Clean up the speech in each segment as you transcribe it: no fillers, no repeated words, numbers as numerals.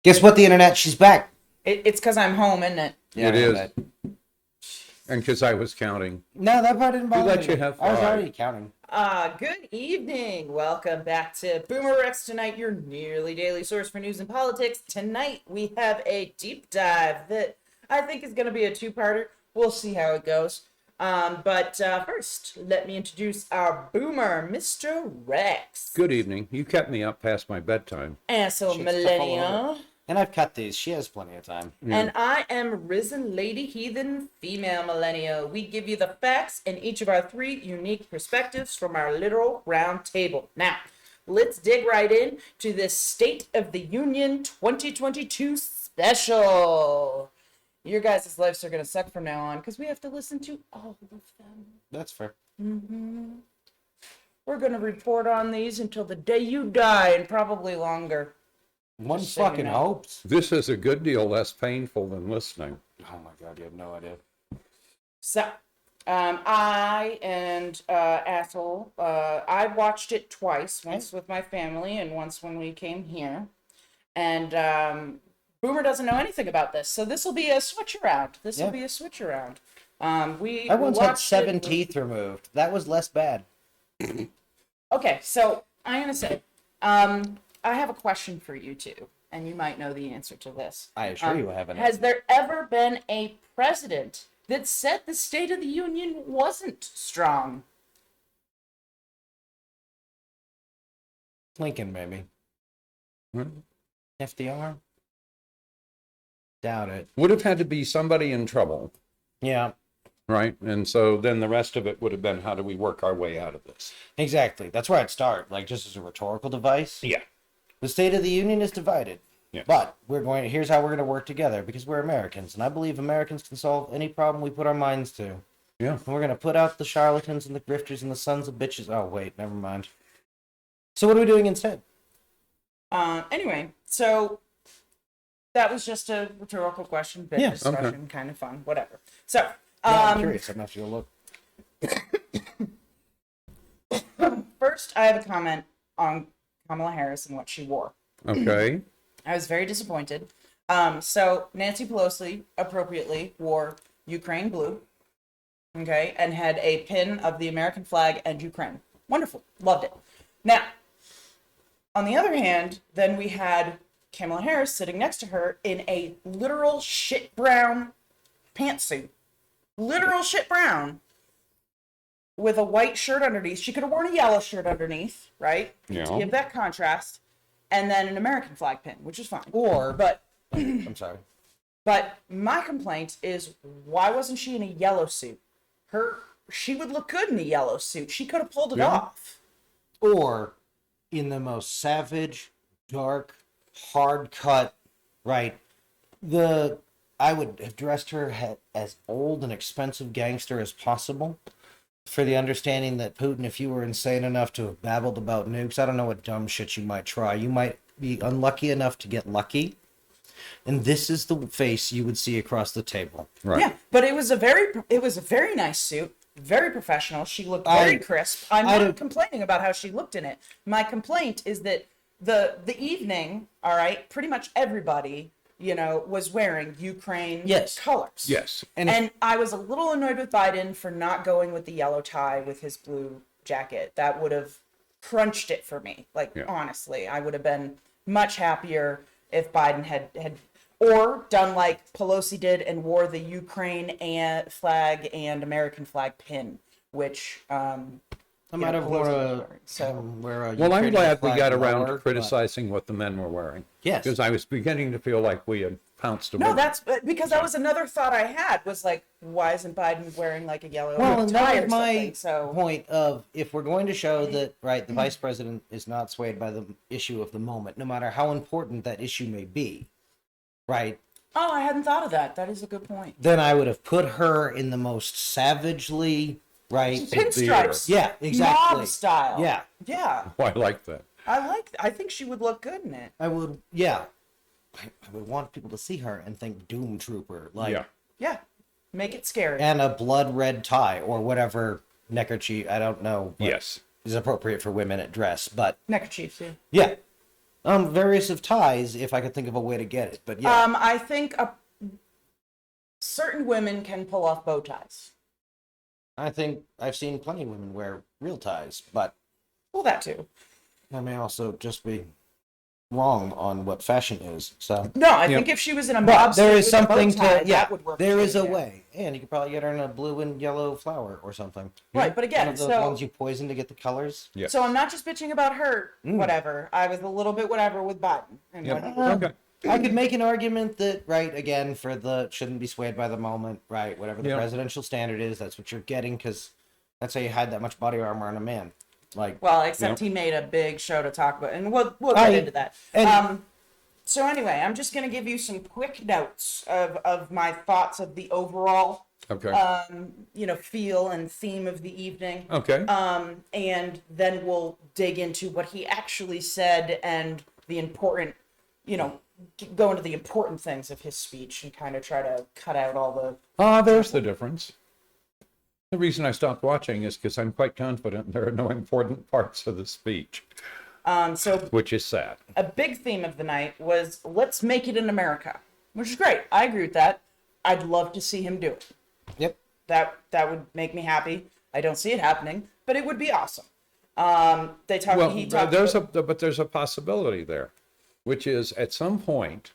Guess what, the internet? She's back. It's because I'm home, isn't it? It is. And because I was counting. No, that part didn't bother me. let you have I was 5. already counting. Good evening. Welcome back to BoomerRexTonight, your nearly daily source for news and politics. Tonight we have a deep dive that I think is going to be a two-parter. We'll see how it goes. But first, let me introduce our boomer, Mr. Rex. Good evening. You kept me up past my bedtime. And so, Shit's tough all Millennial. And I've cut these. She has plenty of time. And I am RisenLadyHeathen, female millennial. We give you the facts and each of our 3 unique perspectives from our literal round table. Now, let's dig right in to this State of the Union 2022 special. Your guys' lives are going to suck from now on because we have to listen to all of them. That's fair. We're going to report on these until the day you die and probably longer. One Just so you fucking know. hopes. This is a good deal less painful than listening. Oh my god, you have no idea. So, I and Asshole, I watched it twice, once with my family and once when we came here. And Boomer doesn't know anything about this, so this will be a switch around. I once had 7 it- teeth removed. That was less bad. Okay, so I'm gonna say, I have a question for you two, and you might know the answer to this. I assure you I haven't. Has there ever been a president that said the State of the Union wasn't strong? Lincoln, maybe. Hmm? FDR? Doubt it. Would have had to be somebody in trouble, Yeah, right? And so then the rest of it would have been, how do we work our way out of this? exactly. That's where I'd start. Like, just as a rhetorical device. Yeah. The State of the Union is divided. Yeah. But here's how we're going to work together, because we're Americans, and I believe Americans can solve any problem we put our minds to. Yeah. And we're going to put out the charlatans and the grifters and the sons of bitches. Oh, wait, never mind. So what are we doing instead? Anyway, so that was just a rhetorical question, bit Yeah, discussion, kind of fun, whatever. So, Yeah, I'm curious. I'm going to have to go look. first, I have a comment on Kamala Harris and what she wore. Okay. I was very disappointed. So Nancy Pelosi appropriately wore Ukraine blue, okay, and had a pin of the American flag and Ukraine. Wonderful. Loved it. Now, on the other hand, then we had Kamala Harris sitting next to her in a literal shit brown pantsuit. Literal shit brown. With a white shirt underneath. She could have worn a yellow shirt underneath, right? Yeah. To give that contrast. And then an American flag pin, which is fine. Or, But I'm sorry. but my complaint is, why wasn't she in a yellow suit? She would look good in a yellow suit. She could have pulled it Yeah. off. Or in the most savage, dark, hard cut, right? I would have dressed her as old and expensive gangster as possible, for the understanding that Putin, if you were insane enough to have babbled about nukes, I don't know what dumb shit you might try. You might be unlucky enough to get lucky. And this is the face you would see across the table. Right. Yeah, but it was a very nice suit, very professional. She looked very crisp. I'm not complaining about how she looked in it. My complaint is that the evening, all right, pretty much everybody, was wearing Ukraine colors. Yes. And I was a little annoyed with Biden for not going with the yellow tie with his blue jacket. That would have crunched it for me. Honestly, I would have been much happier if Biden had or done like Pelosi did and wore the Ukraine flag and American flag pin, which I might have worn a Well, I'm glad we got around to lower, criticizing what the men were wearing. Yes. Because I was beginning to feel like we had pounced a no, bit. that's because that was another thought I had, was like, why isn't Biden wearing like a yellow Well, and tie that or is my something? So point of, if we're going to show that, right, the vice president is not swayed by the issue of the moment, no matter how important that issue may be, right, oh, I hadn't thought of that. That is a good point. then I would have put her in the most savagely, right, Pinstripes. yeah, exactly, Mob style. yeah, Yeah. Oh, I like that. I think she would look good in it. I would, yeah, I would want people to see her and think Doom Trooper, like, Yeah. Yeah. Make it scary. and a blood red tie or whatever neckerchief, I don't know what Yes. is appropriate for women at dress, but Neckerchiefs, yeah. yeah, Various of ties, if I could think of a way to get it. But yeah, I think certain women can pull off bow ties. I think I've seen plenty of women wear real ties, but Well, that too. I may also just be wrong on what fashion is. So, No, I Yeah. think if she was in a but mob there suit is with a bow something tie, to yeah. that would work. There too, is a yeah. way, and you could probably get her in a blue and yellow flower or something. Right, but One again, of those so ones you poison to get the colors. Yes. so I'm not just bitching about her. Whatever. I was a little bit whatever with Biden. And Yep. what he was Okay. I could make an argument that, right, again, for the shouldn't be swayed by the moment, right, whatever the Yeah. presidential standard is, that's what you're getting, because that's how you hide that much body armor on a man. Like, Well, except Yep. he made a big show to talk about, and we'll get I- into that. and- So anyway, I'm just gonna give you some quick notes of my thoughts of the overall, Okay. feel and theme of the evening. Okay. And then we'll dig into what he actually said and the important, go into the important things of his speech and kind of try to cut out all the. There's the difference. The reason I stopped watching is because I'm quite confident there are no important parts of the speech, So which is sad. a big theme of the night was let's make it in America, which is great. I agree with that. I'd love to see him do it. yep. That would make me happy. I don't see it happening, but it would be awesome. They talked. Well, He talked. but there's a possibility there, which is at some point,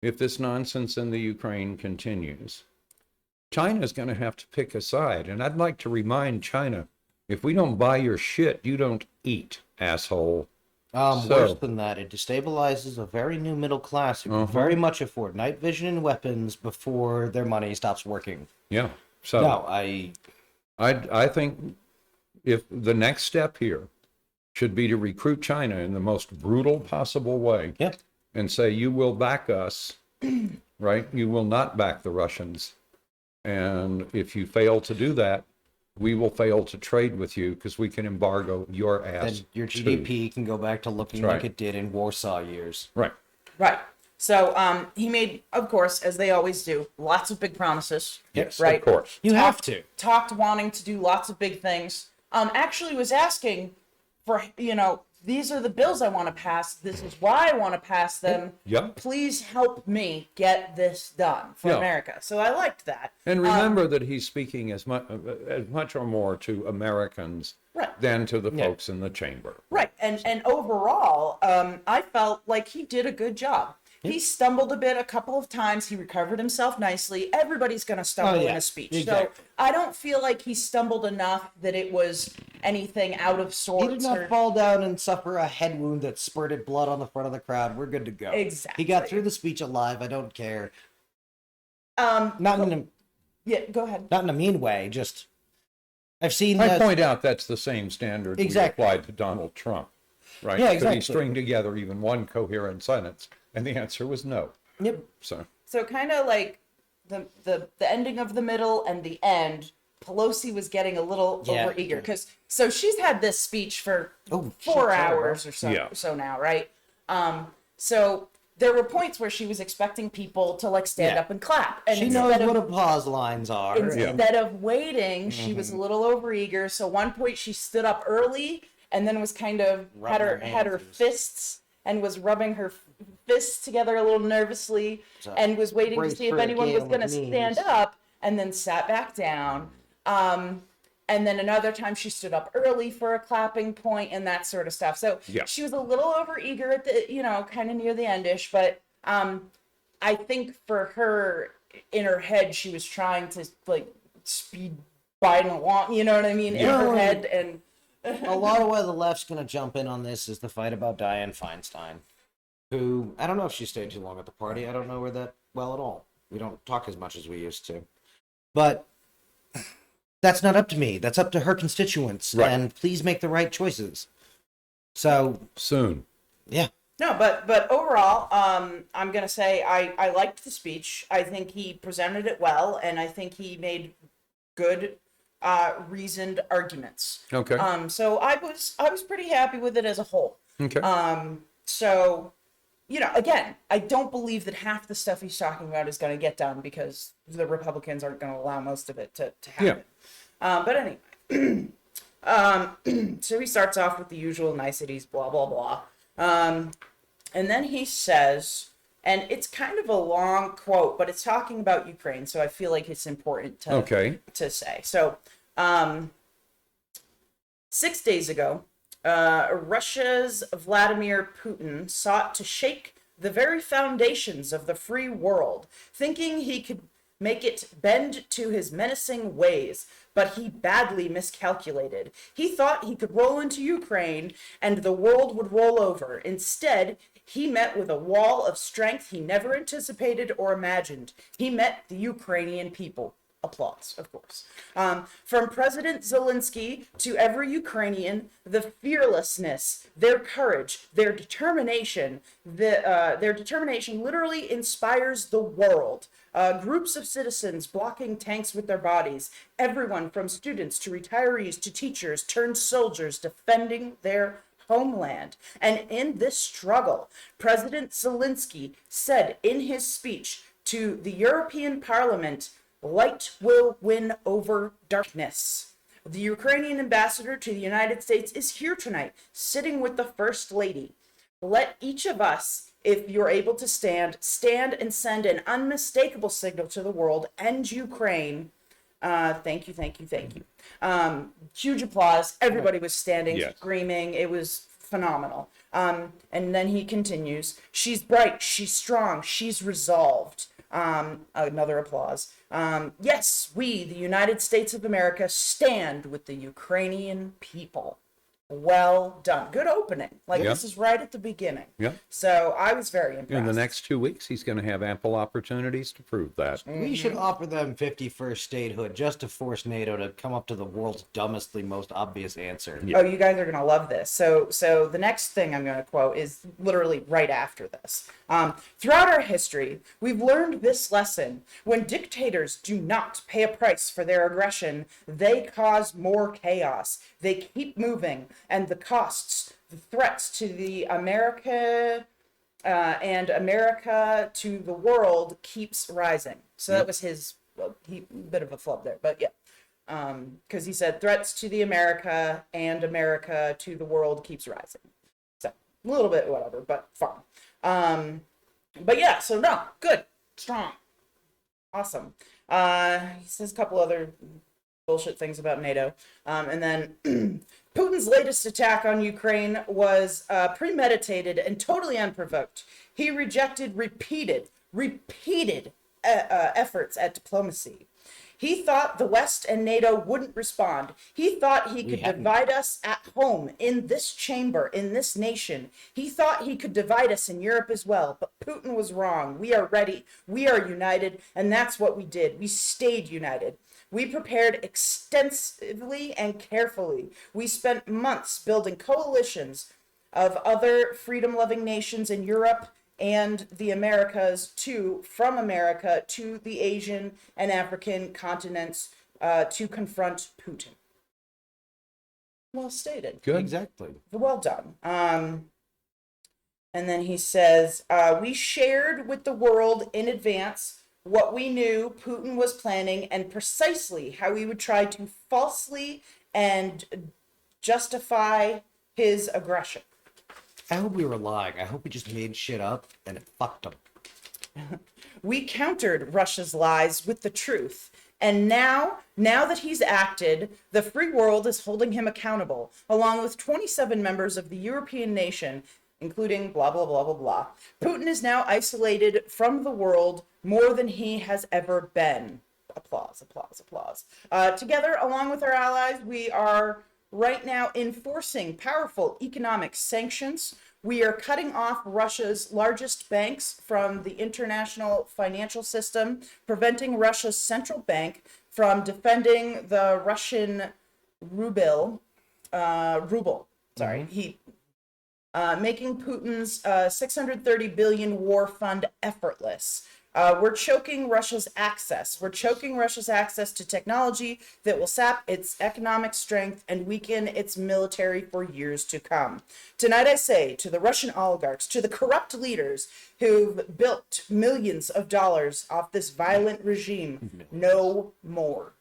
if this nonsense in the Ukraine continues, China's going to have to pick a side. And I'd like to remind China, if we don't buy your shit, you don't eat, asshole. So- Worse than that, it destabilizes a very new middle class who can very much afford night vision and weapons before their money stops working. Yeah. So No, I think if the next step here should be to recruit China in the most brutal possible way yeah. and say, you will back us, right? You will not back the Russians. And if you fail to do that, we will fail to trade with you because we can embargo your ass. Then your too. GDP can go back to looking That's like right. it did in Warsaw years. Right. Right. So he made, of course, as they always do, lots of big promises. Yes, Right. of course. You have to. Talked wanting to do lots of big things. Actually was asking for, these are the bills I want to pass. This is why I want to pass them. Yep. Please help me get this done for Yeah. America. So I liked that. And remember that he's speaking as much or more to Americans Right. than to the Yeah. folks in the chamber. Right, and overall, I felt like he did a good job. He stumbled a bit a couple of times. He recovered himself nicely. Everybody's going to stumble in a speech. Exactly. So I don't feel like he stumbled enough that it was anything out of He sorts. did not or- fall down and suffer a head wound that spurted blood on the front of the crowd. We're good to go. Exactly. He got through the speech alive. I don't care. Um, Not in a yeah, go ahead. not in a mean way. Just I've seen I that. point out that's the same standard Exactly. we applied to Donald Trump, right? Yeah, Could exactly. he string together even one coherent sentence? And the answer was no. Yep. So So kind of like the ending of the middle and the end, Pelosi was getting a little Yeah. overeager because so she's had this speech for Oh, 4 shit, sorry, hours or so Yeah. so now, right? So there were points where she was expecting people to like stand Yeah. up and clap, and She instead knows of what applause lines are. instead of waiting, she was a little overeager. So one point she stood up early and then was kind of had her Rubbing her had her hands. fists and was rubbing her fists together a little nervously So, and was waiting to brace see if for a anyone was game going to with stand knees. up and then sat back down. And then another time she stood up early for a clapping point and that sort of stuff. So Yeah. she was a little overeager at the, kind of near the endish, but I think for her in her head, she was trying to like speed Biden along, you know what I mean? In her Yeah. head. And A lot of why the left's going to jump in on this is the fight about Dianne Feinstein, who, I don't know if she stayed too long at the party. I don't know her that well at all. We don't talk as much as we used to. But that's not up to me. That's up to her constituents. Right. And please make the right choices. So, soon. yeah. no, but overall, I'm going to say I liked the speech. I think he presented it well, and I think he made good reasoned arguments. Okay. So I was pretty happy with it as a whole. Okay. So, again, I don't believe that half the stuff he's talking about is going to get done because the Republicans aren't going to allow most of it to happen. But anyway, so he starts off with the usual niceties, blah, blah, blah. And then he says, and it's kind of a long quote, but it's talking about Ukraine, so I feel like it's important to say. So, 6 days ago, Russia's Vladimir Putin sought to shake the very foundations of the free world, thinking he could make it bend to his menacing ways, but he badly miscalculated. He thought he could roll into Ukraine and the world would roll over. Instead, he met with a wall of strength he never anticipated or imagined. He met the Ukrainian people. Applause, of course. From President Zelensky to every Ukrainian, the fearlessness, their courage, their determination literally inspires the world. Groups of citizens blocking tanks with their bodies, everyone from students to retirees to teachers turned soldiers defending their homeland. And in this struggle, President Zelensky said in his speech to the European Parliament, "Light will win over darkness." The Ukrainian ambassador to the United States is here tonight, sitting with the First Lady. Let each of us, if you're able to stand and send an unmistakable signal to the world. End Ukraine. Thank you. Huge applause. Everybody was standing, Yes. screaming. It was phenomenal. And then he continues, "She's bright, she's strong, she's resolved." Another applause. Yes, we, the United States of America, stand with the Ukrainian people. Well done. Good opening. Like, Yeah. this is right at the beginning. Yeah. So I was very impressed. In the next 2 weeks, he's going to have ample opportunities to prove that. We should offer them 51st statehood just to force NATO to come up to the world's dumbestly most obvious answer. Oh, you guys are going to love this. So the next thing I'm going to quote is literally right after this. Throughout our history, we've learned this lesson. When dictators do not pay a price for their aggression, they cause more chaos. They keep moving, and the costs, the threats to the America to the world keeps rising. So that was his bit of a flub there, but yeah. Because he said threats to the America and America to the world keeps rising. So a little bit whatever, but fun. But yeah, so no, good, strong, awesome. He says a couple other bullshit things about NATO, and then Putin's latest attack on Ukraine was premeditated and totally unprovoked. He rejected repeated efforts at diplomacy. He thought the West and NATO wouldn't respond. He thought he could divide us at home, in this chamber, in this nation. He thought he could divide us in Europe as well, but Putin was wrong. We are ready. We are united, and that's what we did. We stayed united. We prepared extensively and carefully. We spent months building coalitions of other freedom-loving nations in Europe and the Americas from America to the Asian and African continents to confront Putin. Well stated. Good. Exactly. Well done. And then he says, we shared with the world in advance what we knew Putin was planning and precisely how he would try to falsely and justify his aggression. I hope we were lying. I hope we just made shit up and it fucked them. We countered Russia's lies with the truth. And now that he's acted, the free world is holding him accountable, along with 27 members of the European nation, including blah, blah, blah, blah, blah. Putin is now isolated from the world more than he has ever been. Applause, applause, applause. Together, along with our allies, we are right now enforcing powerful economic sanctions. We are cutting off Russia's largest banks from the international financial system, preventing Russia's central bank from defending the Russian ruble. Making Putin's 630 billion war fund effortless. We're choking Russia's access. We're choking Russia's access to technology that will sap its economic strength and weaken its military for years to come. Tonight I say to the Russian oligarchs, to the corrupt leaders who've built millions of dollars off this violent regime, no more.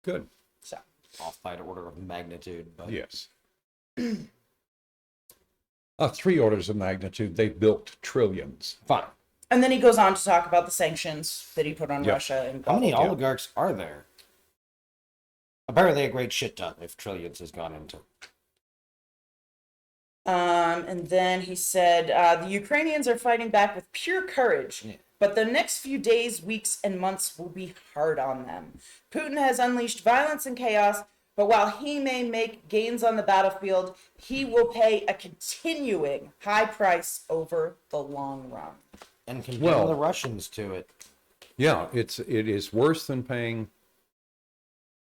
Good. So, Off by an order of magnitude, but Yes. 3 orders of magnitude. They've built trillions. Fine. And then he goes on to talk about the sanctions that he put on Yep. Russia. And How many blah, blah, blah. oligarchs are there? Apparently a great shit ton if trillions has gone into. And then he said, the Ukrainians are fighting back with pure courage, but the next few days, weeks, and months will be hard on them. Putin has unleashed violence and chaos, but while he may make gains on the battlefield, he will pay a continuing high price over the long run. And condemn Well- the Russians to it. Yeah, it is worse than paying.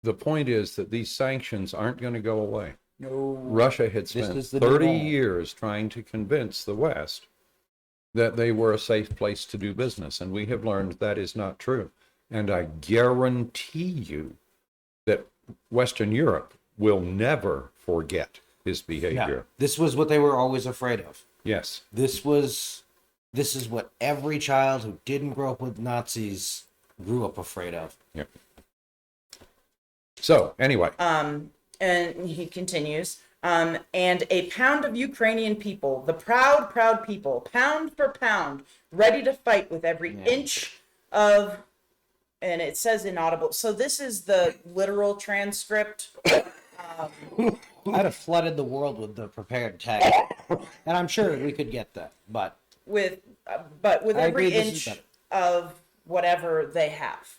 The point is that these sanctions aren't going to go away. No. Russia had This spent is the new 30 normal. years trying to convince the West that they were a safe place to do business, and we have learned that is not true. And I guarantee you that Western Europe will never forget his behavior. Yeah. This was what they were always afraid of. Yes. This is what every child who didn't grow up with Nazis grew up afraid of. Yeah. So, anyway, And he continues, and a pound of Ukrainian people, the proud, proud people, pound for pound, ready to fight with every inch of, and it says inaudible. So this is the with I'd have flooded the world with the prepared text, and I'm sure we could get that. But with I every agree this is inch better. of whatever they have.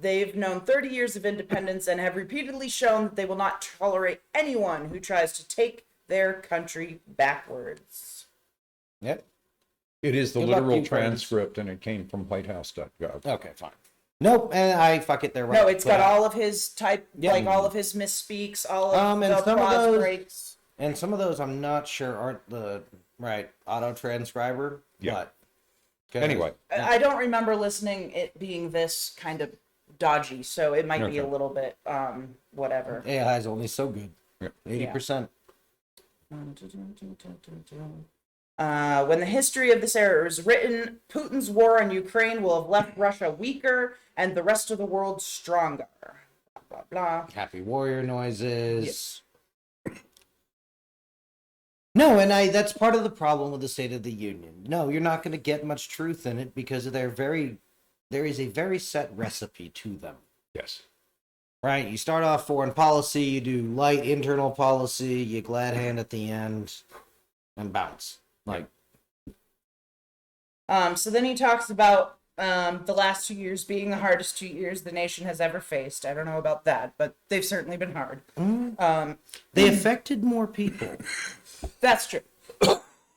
They've known 30 years of independence and have repeatedly shown that they will not tolerate anyone who tries to take their country backwards. yep. it is the Good luck, literal Ukrainians. transcript, and it came from WhiteHouse.gov. Okay, fine. Nope, and I fuck it. They're right. No, it's got all of his type, Yeah. like all of his misspeaks, all of And the some of applause those- breaks. And some of those I'm not sure aren't the right auto transcriber. Yeah. But 'cause- Anyway, I don't remember listening it being this kind of dodgy, so it might be a Okay. little bit whatever. AI is only so good. Yeah. 80%. When the history of this era is written, Putin's war on Ukraine will have left Russia weaker and the rest of the world stronger. Blah, blah, blah. Happy warrior noises. No, and that's part of the problem with the State of the Union. No, you're not going to get much truth in it because there is a very set recipe to them. yes. Right? You start off foreign policy, you do light internal policy, you glad hand at the end, and bounce. Like, So then he talks about the last 2 years being the hardest 2 years the nation has ever faced. I don't know about that, but they've certainly been hard. they affected more people. That's true.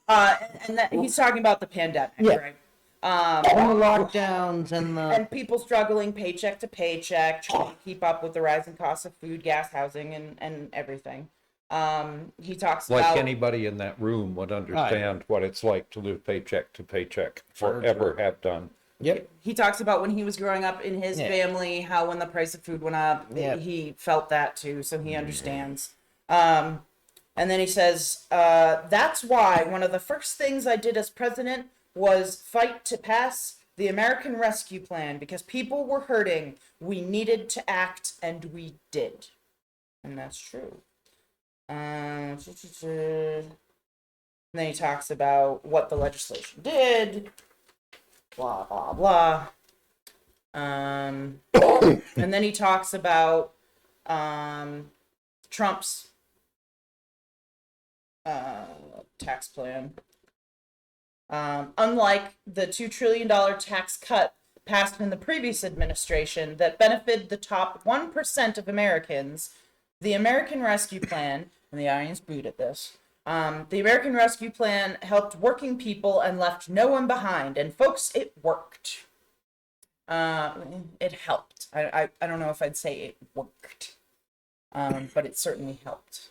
And that, he's talking about the pandemic, Yeah. right? And the lockdowns and the... And people struggling paycheck to paycheck, trying to keep up with the rising costs of food, gas, housing, and everything. He talks Like about anybody in that room would understand what it's like to live paycheck to paycheck, For forever sure. have done. Yep. he talks about when he was growing up in his Yeah. family, how when the price of food went up, Yeah. he felt that too, so he understands. And then he says, that's why one of the first things I did as president was fight to pass the American Rescue Plan because people were hurting. We needed to act, and we did. And that's true. And then he talks about what the legislation did, blah, blah, blah. And then he talks about Trump's tax plan. Unlike the $2 trillion tax cut passed in the previous administration that benefited the top 1% of Americans, the American Rescue Plan, and the audience booed at this, the American Rescue Plan helped working people and left no one behind. And folks, it worked. It helped. I don't know if I'd say it worked, but it certainly helped.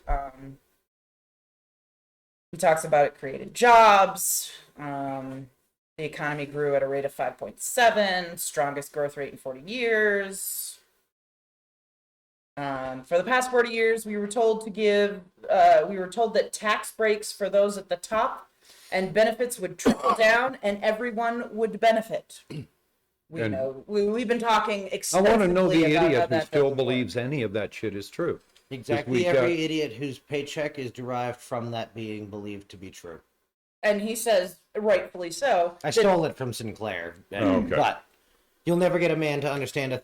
He talks about it created jobs. The economy grew at a rate of 5.7, strongest growth rate in 40 years. For the past 40 years, we were told that tax breaks for those at the top and benefits would trickle down and everyone would benefit. We And- know we've been talking I extensively want to know the about how idiot who that still doesn't work. believes any of that shit is true. Exactly every idiot whose paycheck is derived from that being believed to be true. And he says, rightfully so. I stole it from Sinclair, Okay. but you'll never get a man to understand a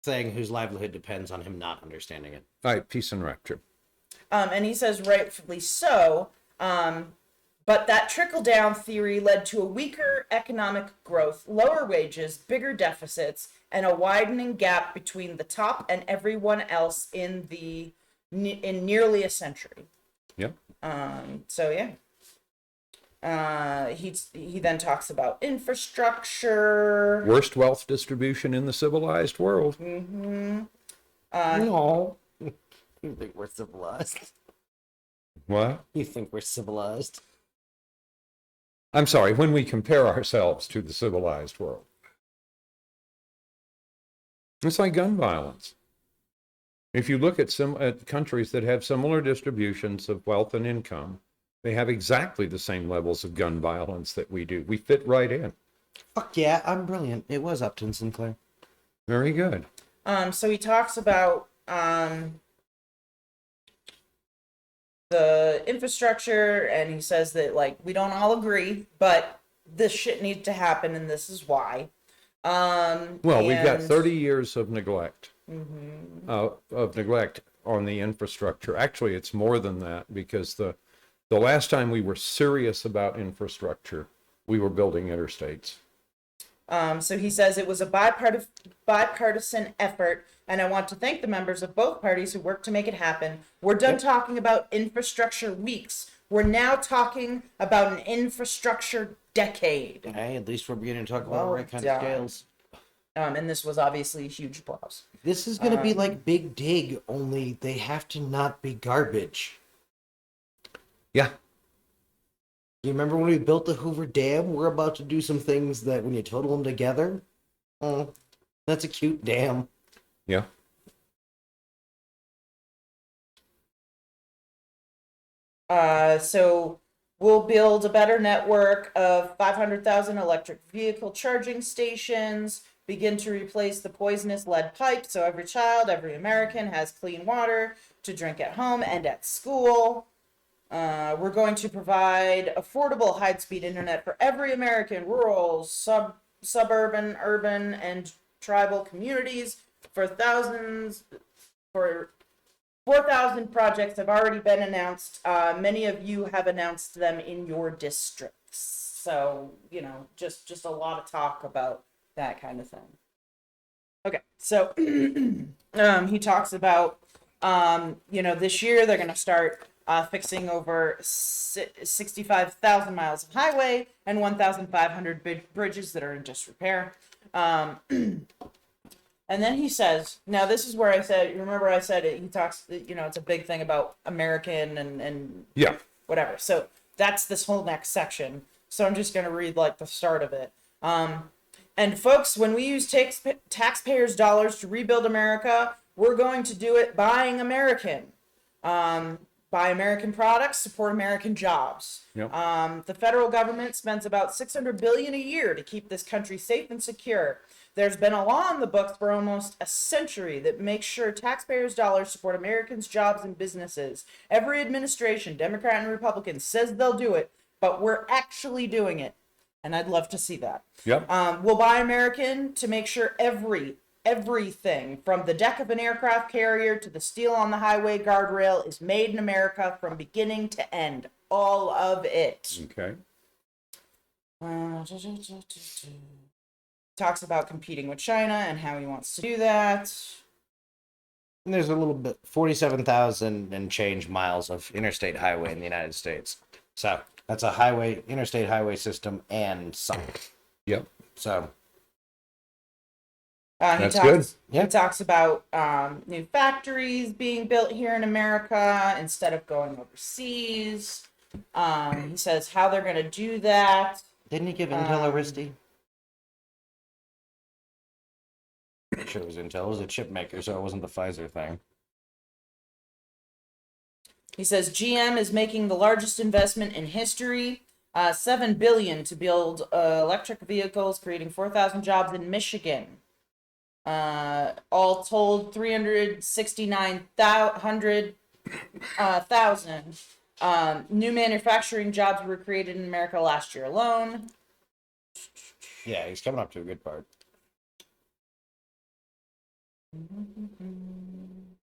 thing whose livelihood depends on him not understanding it. All right, peace and rapture. And he says, rightfully so. But that trickle-down theory led to a weaker economic growth, lower wages, bigger deficits, and a widening gap between the top and everyone else in nearly a century. Yep. So yeah. He then talks about infrastructure. Worst wealth distribution in the civilized world. No. You think we're civilized? What? You think we're civilized? I'm sorry, when we compare ourselves to the civilized world. It's like gun violence. If you look at countries that have similar distributions of wealth and income, they have exactly the same levels of gun violence that we do. We fit right in. Fuck yeah, I'm brilliant. It was Upton Sinclair. Very good. So he talks about the infrastructure, and he says that, like, we don't all agree, but this shit needs to happen, and this is why. Well, we've got 30 years of neglect, on the infrastructure. Actually, it's more than that, because the last time we were serious about infrastructure, we were building interstates. So he says it was a bipartisan effort, and I want to thank the members of both parties who worked to make it happen. We're done talking about infrastructure weeks. We're now talking about an infrastructure decade. Hey, at least we're beginning to talk about the right kind of scales. And this was obviously a huge applause. This is going to be like Big Dig, only they have to not be garbage. Yeah. You remember when we built the Hoover Dam? We're about to do some things that when you total them together, that's a cute dam. Yeah. So we'll build a better network of 500,000 electric vehicle charging stations, begin to replace the poisonous lead pipe so every child, every American has clean water to drink at home and at school. We're going to provide affordable high-speed internet for every American, rural, suburban, urban, and tribal communities. For 4,000 projects have already been announced. Many of you have announced them in your districts. So, just a lot of talk about that kind of thing. Okay, so he talks about, this year they're going to start fixing over 65,000 miles of highway and 1,500 bridges that are in disrepair. And then he says, now this is where I said, remember I said it, he talks, it's a big thing about American and Yeah. whatever. So that's this whole next section. So I'm just going to read like the start of it. And folks, when we use taxpayers' dollars to rebuild America, we're going to do it buying American. Buy American products, support American jobs. Yep. The federal government spends about $600 billion a year to keep this country safe and secure. There's been a law in the books for almost a century that makes sure taxpayers' dollars support Americans' jobs and businesses. Every administration, Democrat and Republican, says they'll do it, but we're actually doing it. And I'd love to see that. Yep. We'll buy American to make sure everything from the deck of an aircraft carrier to the steel on the highway guardrail is made in America from beginning to end. All of it. Okay. Talks about competing with China and how he wants to do that. And there's a little bit, 47,000 and change miles of interstate highway in the United States. So that's a interstate highway system and some. Yep. So That's good. He talks about new factories being built here in America instead of going overseas. He says how they're going to do that. didn't he give Intel a Risty? I'm sure it was Intel. It was a chip maker, so it wasn't the Pfizer thing. He says GM is making the largest investment in history, $7 billion to build electric vehicles, creating 4,000 jobs in Michigan. All told, 369,000 new manufacturing jobs were created in America last year alone. Yeah, he's coming up to a good part.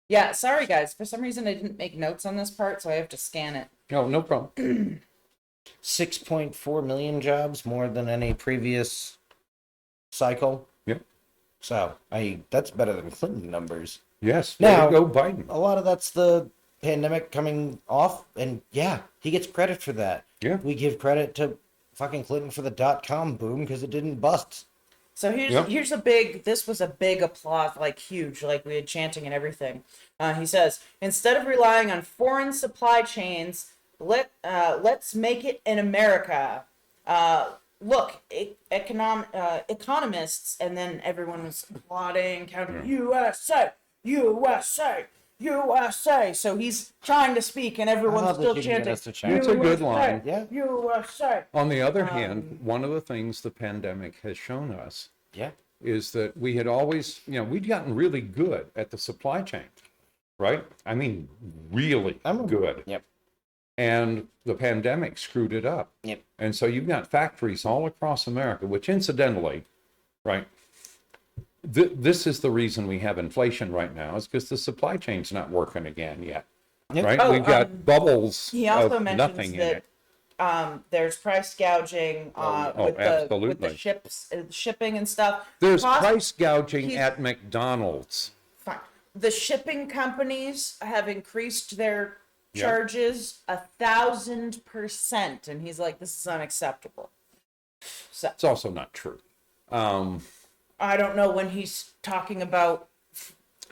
Yeah, sorry guys. For some reason I didn't make notes on this part, so I have to scan it. No, no problem. 6.4 million jobs, more than any previous cycle. Yep. So, that's better than Clinton numbers. Yes. Now, Way to go, Biden. A lot of that's the pandemic coming off, and yeah, he gets credit for that. Yeah. We give credit to fucking Clinton for the .com boom because it didn't bust. So here's a big, this was a big applause, like huge, like we had chanting and everything. He says, instead of relying on foreign supply chains, let's make it in America. Look, economists, and then everyone was applauding, counting, USA, USA, USA. So he's trying to speak, and everyone's still chanting. That's a good line. Yeah. USA. On the other hand, one of the things the pandemic has shown us Yeah. is that we had always, we'd gotten really good at the supply chain, right? I mean, really good. Yep. And the pandemic screwed it up. Yep. And so you've got factories all across America, which incidentally, right, this is the reason we have inflation right now, is because the supply chain's not working again yet, Yep. right? Oh, We've got bubbles He also of mentions nothing in it. that there's price gouging with the absolutely. shipping and stuff. There's Cost- price gouging he's- at McDonald's. Fine. The shipping companies have increased their charges 1,000%, and he's like, "This is unacceptable." So It's also not true. I don't know when he's talking about.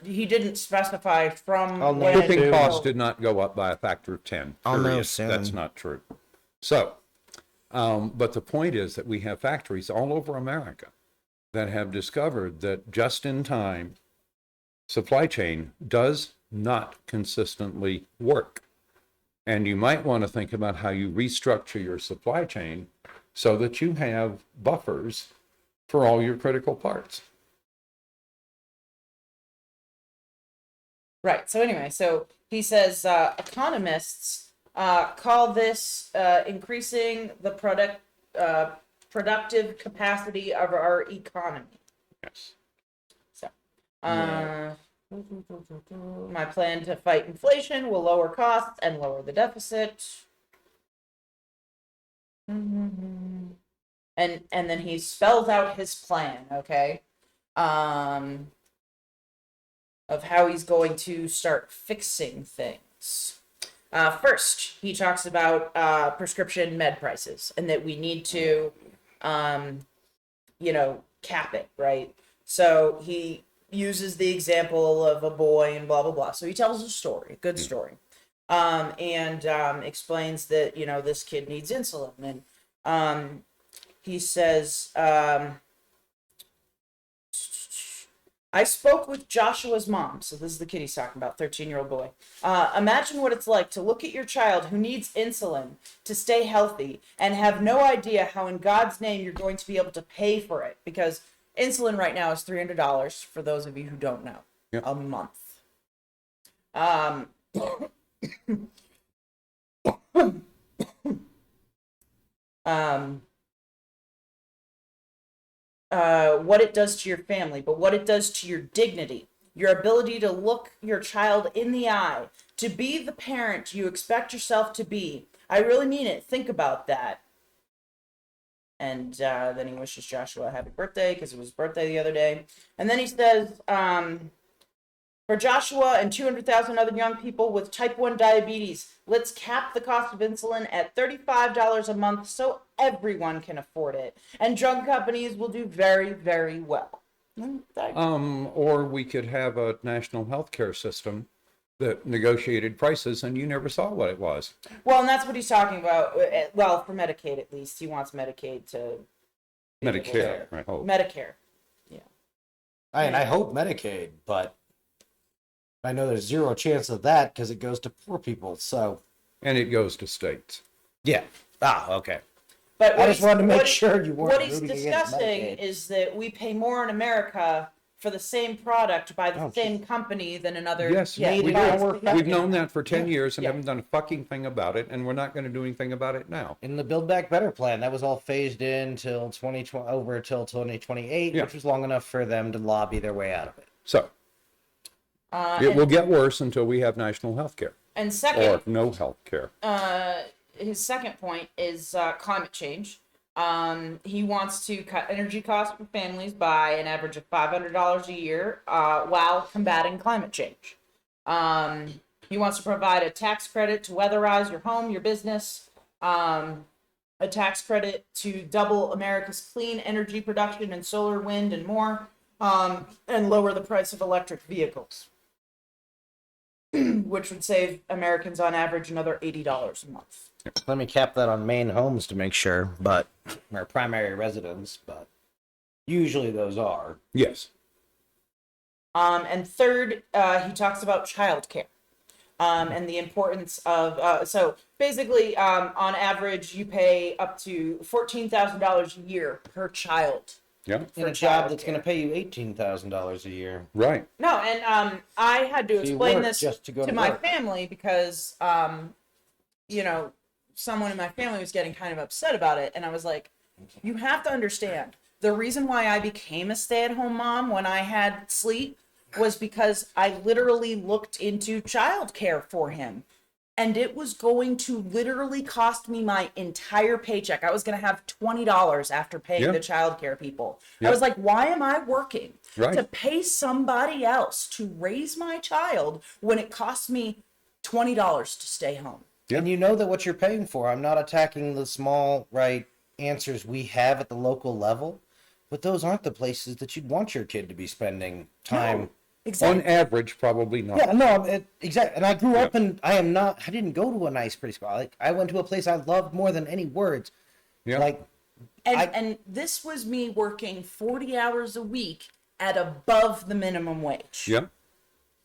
He didn't specify from I'll know when. Shipping costs did not go up by a factor of 10. I'll know period. soon. That's not true. So, but the point is that we have factories all over America that have discovered that just-in-time supply chain does not consistently work. And you might want to think about how you restructure your supply chain so that you have buffers for all your critical parts. Right. So anyway, so he says economists call this increasing the productive capacity of our economy. Yes. So, my plan to fight inflation will lower costs and lower the deficit. And then he spells out his plan, okay? Of how he's going to start fixing things. First, he talks about prescription med prices and that we need to, cap it, right? So he uses the example of a boy and blah, blah, blah. So he tells a story, a good story, and explains that, this kid needs insulin. And he says, I spoke with Joshua's mom. So this is the kid he's talking about, 13-year-old boy. Imagine what it's like to look at your child who needs insulin to stay healthy and have no idea how in God's name you're going to be able to pay for it. Because insulin right now is $300 for those of you who don't know, a month. What it does to your family, but what it does to your dignity, your ability to look your child in the eye, to be the parent you expect yourself to be. I really mean it. Think about that. And then he wishes Joshua a happy birthday because it was his birthday the other day. And then he says, for Joshua and 200,000 other young people with type 1 diabetes, let's cap the cost of insulin at $35 a month so everyone can afford it. And drug companies will do very, very well. Or we could have a national health care system that negotiated prices and you never saw what it was. Well, and that's what he's talking about. Well, for Medicaid, at least. He wants Medicaid to... Medicare, I hope. Medicare, yeah. I hope Medicaid, but I know there's zero chance of that because it goes to poor people, so... And it goes to states. Yeah. Okay. But I just wanted to make sure you weren't What he's rooting against discussing Medicaid. is that we pay more in America for the same product by the Oh, same company than another. Yes, yeah, we by- do. We've known that for 10 years and Yeah. haven't done a fucking thing about it, and we're not going to do anything about it now. In the Build Back Better plan, that was all phased in till 2020, over till 2028, Yeah. which was long enough for them to lobby their way out of it. So it will get worse until we have national health care And or second, no health care. his second point is climate change. He wants to cut energy costs for families by an average of $500 a year while combating climate change. He wants to provide a tax credit to weatherize your home, your business, a tax credit to double America's clean energy production and solar, wind, and more, and lower the price of electric vehicles, which would save Americans on average another $80 a month. Let me cap that on main homes to make sure, but or primary residence, but usually those are. Yes. And third, he talks about childcare. And the importance of so basically on average you pay up to $14,000 a year per child. Yeah. In a job that's going to pay you $18,000 a year. Right. No, and I had to So you explain work this just to go to my work. family because you know, someone in my family was getting kind of upset about it, and I was like, you have to understand the reason why I became a stay-at-home mom when I had Sleep was because I literally looked into childcare for him. And it was going to literally cost me my entire paycheck. I was going to have $20 after paying Yeah. the childcare people. Yeah. I was like, why am I working Right. to pay somebody else to raise my child when it costs me $20 to stay home? Yeah. And you know that what you're paying for. I'm not attacking the small, right, answers we have at the local level, but those aren't the places that you'd want your kid to be spending time. Exactly. On average, probably not. Yeah, no, exactly. And I grew up in, I didn't go to a nice, pretty school. Like, I went to a place I loved more than any words. Yeah. Like, And this was me working 40 hours a week at above the minimum wage. Yeah.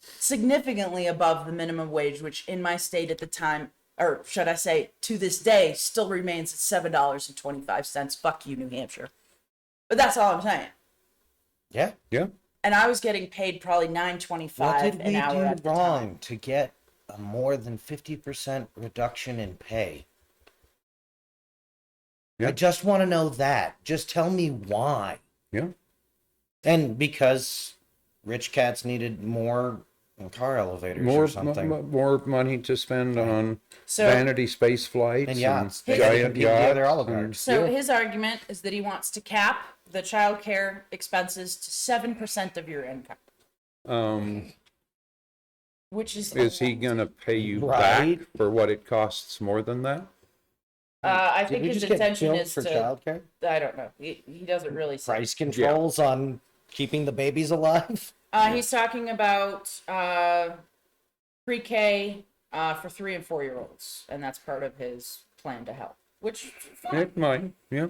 Significantly above the minimum wage, which in my state at the time, or should I say to this day, still remains at $7.25. Fuck you, New Hampshire. But that's all I'm saying. yeah. Yeah. And I was getting paid probably What $9.25 did we an hour at do the time. wrong to get a more than 50% reduction in pay? Yeah. I just want to know that. Just tell me why. Yeah. And because rich cats needed more car elevators or something. More money to spend on So- vanity space flights And yachts. Hey, giant the other yachts. oligarchs. So his argument is that he wants to cap the child care expenses to 7% of your income, which is Is he going to pay you Right. back for what it costs more than that? I Did think we his just get intention billed is for to. childcare? I don't know. He doesn't really say. Price controls on keeping the babies alive? He's talking about pre-K for 3 and 4 year olds, and that's part of his plan to help. Which, It might. Yeah.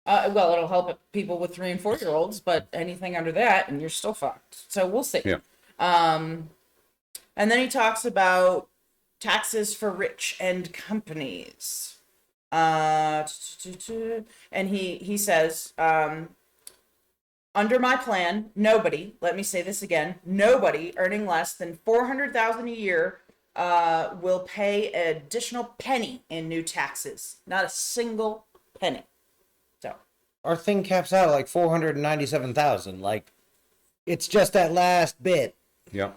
well, it'll help people with 3 and 4 year olds, but anything under that, and you're still fucked. So we'll see. Yeah. And then he talks about taxes for rich and companies. And he says, under my plan, nobody, let me say this again, nobody earning less than $400,000 a year will pay an additional penny in new taxes. Not a single penny. So Our thing caps out at like 497,000. Like, it's just that last bit. Yeah.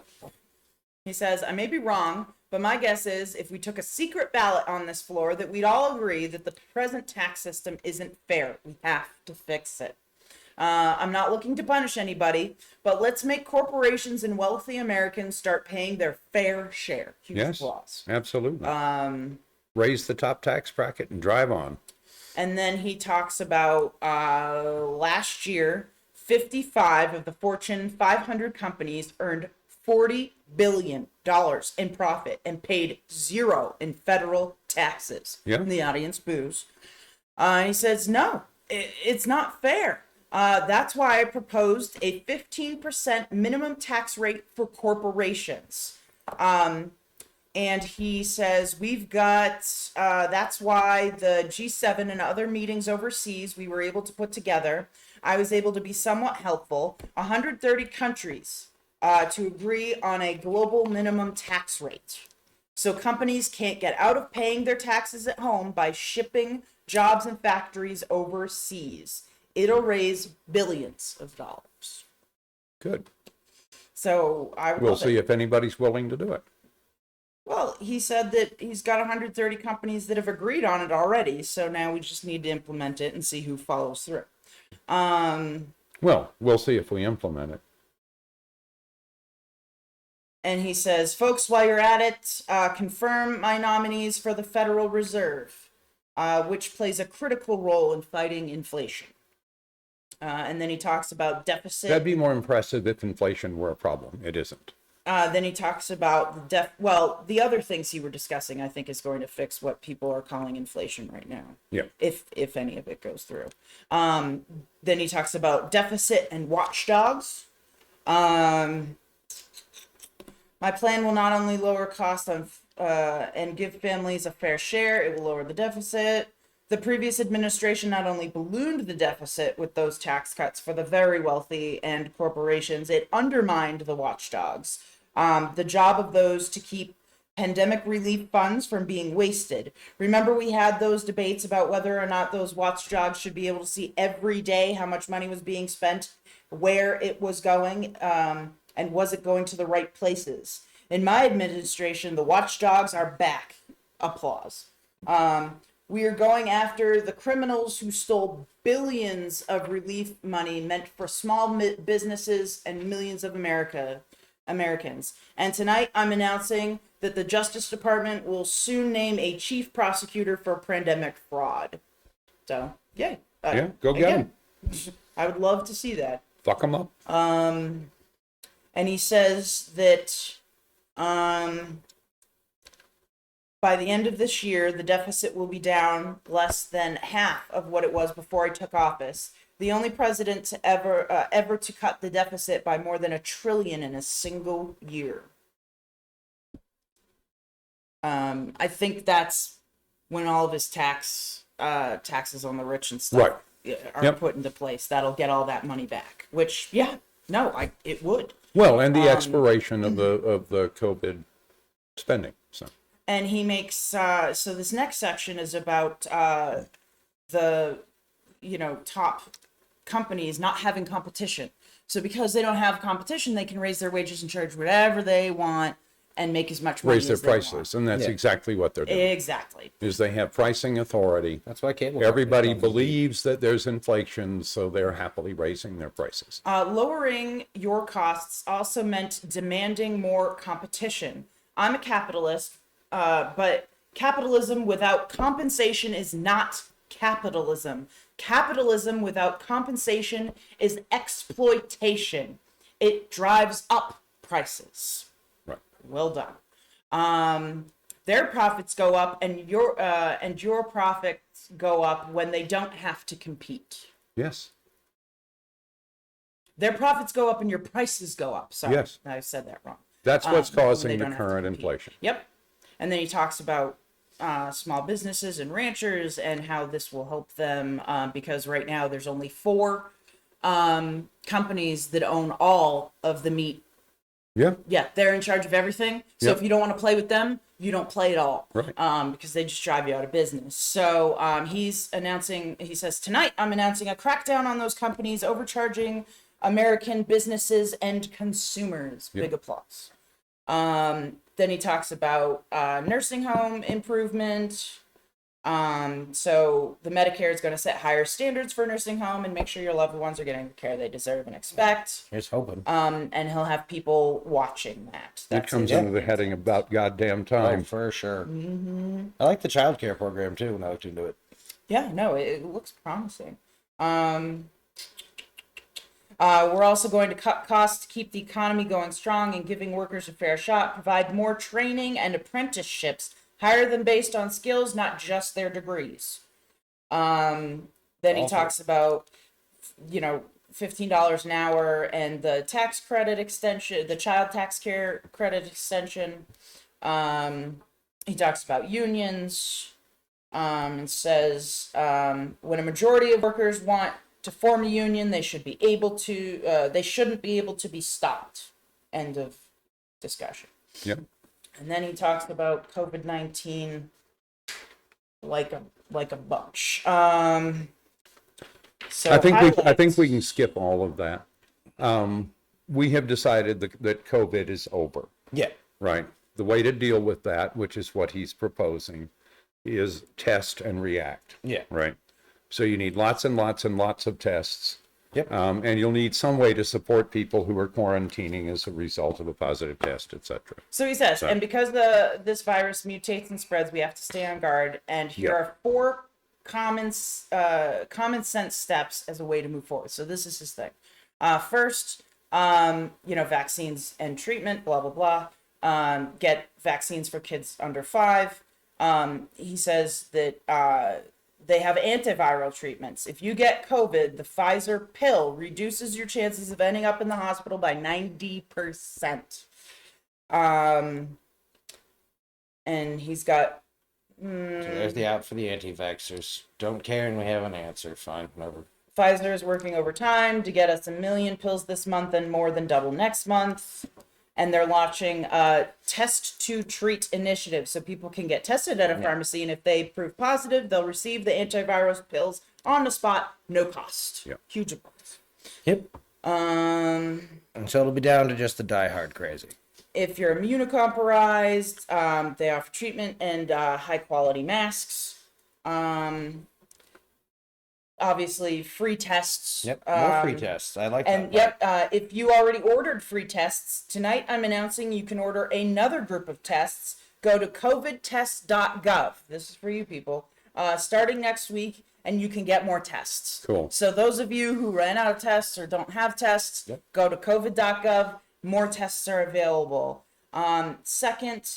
he says, I may be wrong, but my guess is if we took a secret ballot on this floor that we'd all agree that the present tax system isn't fair. We have to fix it. I'm not looking to punish anybody, but let's make corporations and wealthy Americans start paying their fair share. Huge Yes. applause. Absolutely. Raise the top tax bracket and drive on. And then he talks about last year, 55 of the Fortune 500 companies earned $40 billion in profit and paid 0 in federal taxes. Yeah. And the audience boos. He says, no, it's not fair. That's why I proposed a 15% minimum tax rate for corporations. And he says, we've got, that's why the G7 and other meetings overseas we were able to put together, I was able to be somewhat helpful. 130 countries to agree on a global minimum tax rate. So companies can't get out of paying their taxes at home by shipping jobs and factories overseas. It'll raise billions of dollars. Good. So We'll see if anybody's willing to do it. Well, he said that he's got 130 companies that have agreed on it already. So now we just need to implement it and see who follows through. Well, we'll see if we implement it. And he says, folks, while you're at it, confirm my nominees for the Federal Reserve, which plays a critical role in fighting inflation. And then he talks about deficit. That'd be more impressive if inflation were a problem. It isn't. Then he talks about the other things he were discussing, I think, is going to fix what people are calling inflation right now. Yeah. If any of it goes through. Then he talks about deficit and watchdogs. My plan will not only lower costs and give families a fair share, it will lower the deficit. The previous administration not only ballooned the deficit with those tax cuts for the very wealthy and corporations, it undermined the watchdogs. The job of those to keep pandemic relief funds from being wasted. Remember, we had those debates about whether or not those watchdogs should be able to see every day how much money was being spent, where it was going, and was it going to the right places? In my administration, the watchdogs are back. Applause. We are going after the criminals who stole billions of relief money meant for small businesses and millions of Americans. And tonight I'm announcing that the Justice Department will soon name a chief prosecutor for pandemic fraud. So, yay. Yeah, go get him. I would love to see that. Fuck them up. And he says that by the end of this year, the deficit will be down less than half of what it was before I took office. The only president to ever to cut the deficit by more than $1 trillion in a single year. I think that's when all of his taxes on the rich and stuff are put into place. That'll get all that money back. Which, it would. Well, and the expiration of the COVID spending. So. And he makes so this next section is about the top companies not having competition. So because they don't have competition, they can raise their wages and charge whatever they want and make as much money raise their as they prices, want. and that's exactly what they're doing. Exactly. Is they have pricing authority. That's why cable. Everybody believes that there's inflation, so they're happily raising their prices. Lowering your costs also meant demanding more competition. I'm a capitalist, but capitalism without compensation is not capitalism. Capitalism without compensation is exploitation. It drives up prices. Right. Well done. Their profits go up, and your profits go up when they don't have to compete. Yes. Their profits go up and your prices go up. Sorry, yes. I said that wrong. That's what's causing the current inflation. Yep. And then he talks about small businesses and ranchers and how this will help them because right now there's only 4 companies that own all of the meat. Yeah. Yeah, they're in charge of everything. So if you don't want to play with them, you don't play at all. Right. Because they just drive you out of business. So he says, tonight I'm announcing a crackdown on those companies overcharging American businesses and consumers. Big applause. Then he talks about nursing home improvement. So the Medicare is going to set higher standards for nursing home and make sure your loved ones are getting the care they deserve and expect. Here's hoping. And he'll have people watching that. That comes under the heading about goddamn time. Oh, for sure. Mm-hmm. I like the child care program too when I looked into it. Yeah, no, it looks promising. We're also going to cut costs to keep the economy going strong and giving workers a fair shot, provide more training and apprenticeships, hire them based on skills, not just their degrees. Then he talks about, $15 an hour and the tax credit extension, the child tax care credit extension. He talks about unions, and says when a majority of workers want to form a union, they should be able to. They shouldn't be able to be stopped. End of discussion. Yep. And then he talks about COVID-19 like a bunch. So I think highlights. we can skip all of that. We have decided that COVID is over, Yeah. right? The way to deal with that, which is what he's proposing, is test and react. Yeah. Right. So you need lots and lots and lots of tests. Yep. And you'll need some way to support people who are quarantining as a result of a positive test, etc. So he says, and because this virus mutates and spreads, we have to stay on guard. And here Yep. are 4 common sense steps as a way to move forward. So this is his thing. First, vaccines and treatment, blah, blah, blah. Get vaccines for kids under 5. He says that they have antiviral treatments. If you get COVID, the Pfizer pill reduces your chances of ending up in the hospital by 90%. And he's got... So there's the out for the anti-vaxxers. Don't care and we have an answer. Fine, whatever. Pfizer is working overtime to get us 1 million pills this month and more than double next month. And they're launching a test to treat initiative. So people can get tested at a pharmacy, and if they prove positive, they'll receive the antivirus pills on the spot, no cost. Yep. Huge applause. Yep. And so it'll be down to just the diehard crazy. If you're immunocompromised, they offer treatment and high quality masks. Obviously, free tests. Yep. More free tests. I like that. And if you already ordered free tests, tonight I'm announcing you can order another group of tests. Go to covidtest.gov. This is for you people. Starting next week, and you can get more tests. Cool. So those of you who ran out of tests or don't have tests, go to covid.gov. More tests are available. Second,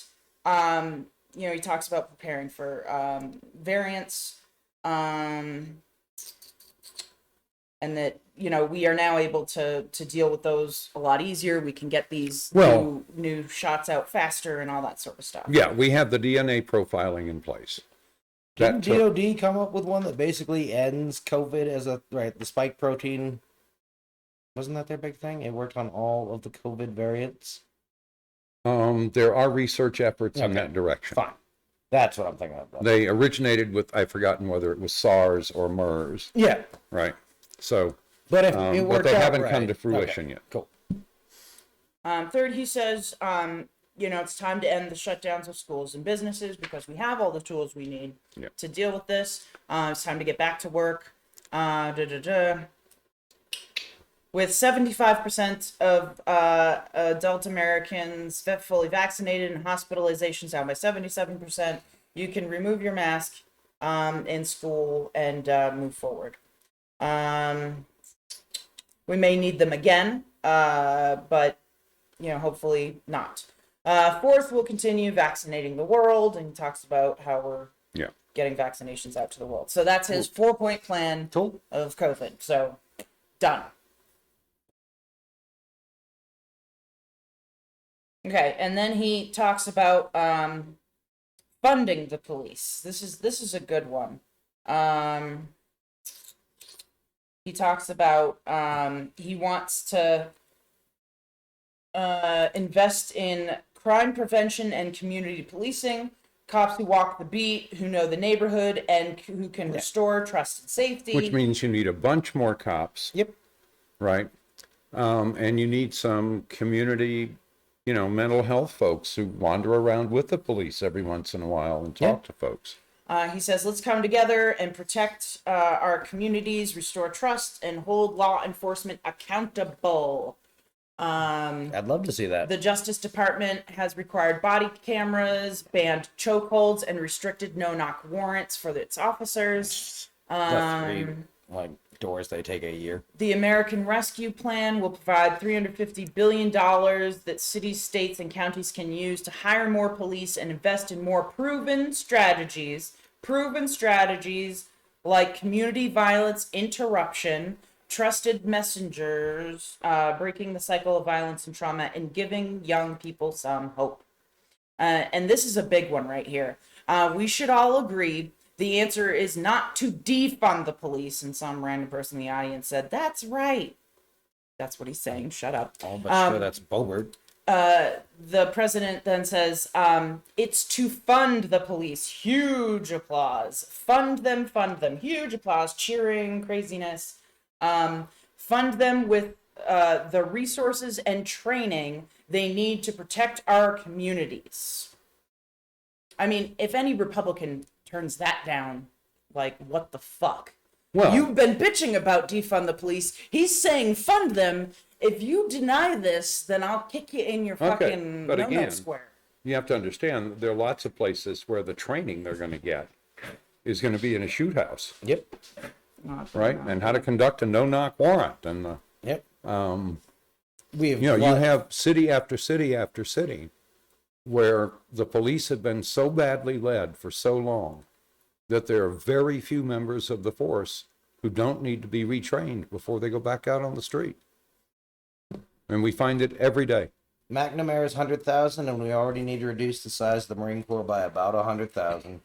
he talks about preparing for variants. And that, we are now able to deal with those a lot easier. We can get these new shots out faster and all that sort of stuff. Yeah, we have the DNA profiling in place. Didn't DOD come up with one that basically ends COVID as the spike protein? Wasn't that their big thing? It worked on all of the COVID variants. There are research efforts in that direction. Fine. That's what I'm thinking of. They originated with, I've forgotten whether it was SARS or MERS. Yeah. Right. So, but if it worked they out haven't right. come to fruition yet. Cool. Third, he says, it's time to end the shutdowns of schools and businesses because we have all the tools we need to deal with this. It's time to get back to work. With 75% of adult Americans fully vaccinated and hospitalizations down by 77%, you can remove your mask in school and move forward. We may need them again, but hopefully not. Fourth, we'll continue vaccinating the world, and he talks about how we're getting vaccinations out to the world. So that's his 4-point plan of COVID. So done. Okay, and then he talks about funding the police. This is a good one. He talks about he wants to invest in crime prevention and community policing, cops who walk the beat, who know the neighborhood, and who can restore trust and safety. Which means you need a bunch more cops. Yep. Right. And you need some community, mental health folks who wander around with the police every once in a while and talk to folks. He says, let's come together and protect our communities, restore trust, and hold law enforcement accountable. I'd love to see that. The Justice Department has required body cameras, banned chokeholds, and restricted no-knock warrants for its officers. The 3 doors they take a year. The American Rescue Plan will provide $350 billion that cities, states, and counties can use to hire more police and invest in more proven strategies like community violence interruption, trusted messengers, breaking the cycle of violence and trauma, and giving young people some hope. And this is a big one right here. We should all agree the answer is not to defund the police. And some random person in the audience said, "That's right." That's what he's saying. Shut up. Oh, but sure, that's Bobert. The president then says, it's to fund the police. Huge applause. Fund them. Huge applause. Cheering, craziness. Fund them with the resources and training they need to protect our communities. I mean, if any Republican turns that down, like, what the fuck? Well, You've been bitching about defund the police. He's saying fund them. If you deny this, then I'll kick you in your fucking but no-no again, square. you have to understand there are lots of places where the training they're going to get is going to be in a shoot house, Yep. right? And how to conduct a no-knock warrant, and Yep. We have, you have city after city after city where the police have been so badly led for so long that there are very few members of the force who don't need to be retrained before they go back out on the street. And we find it every day. McNamara's 100,000, and we already need to reduce the size of the Marine Corps by about 100,000.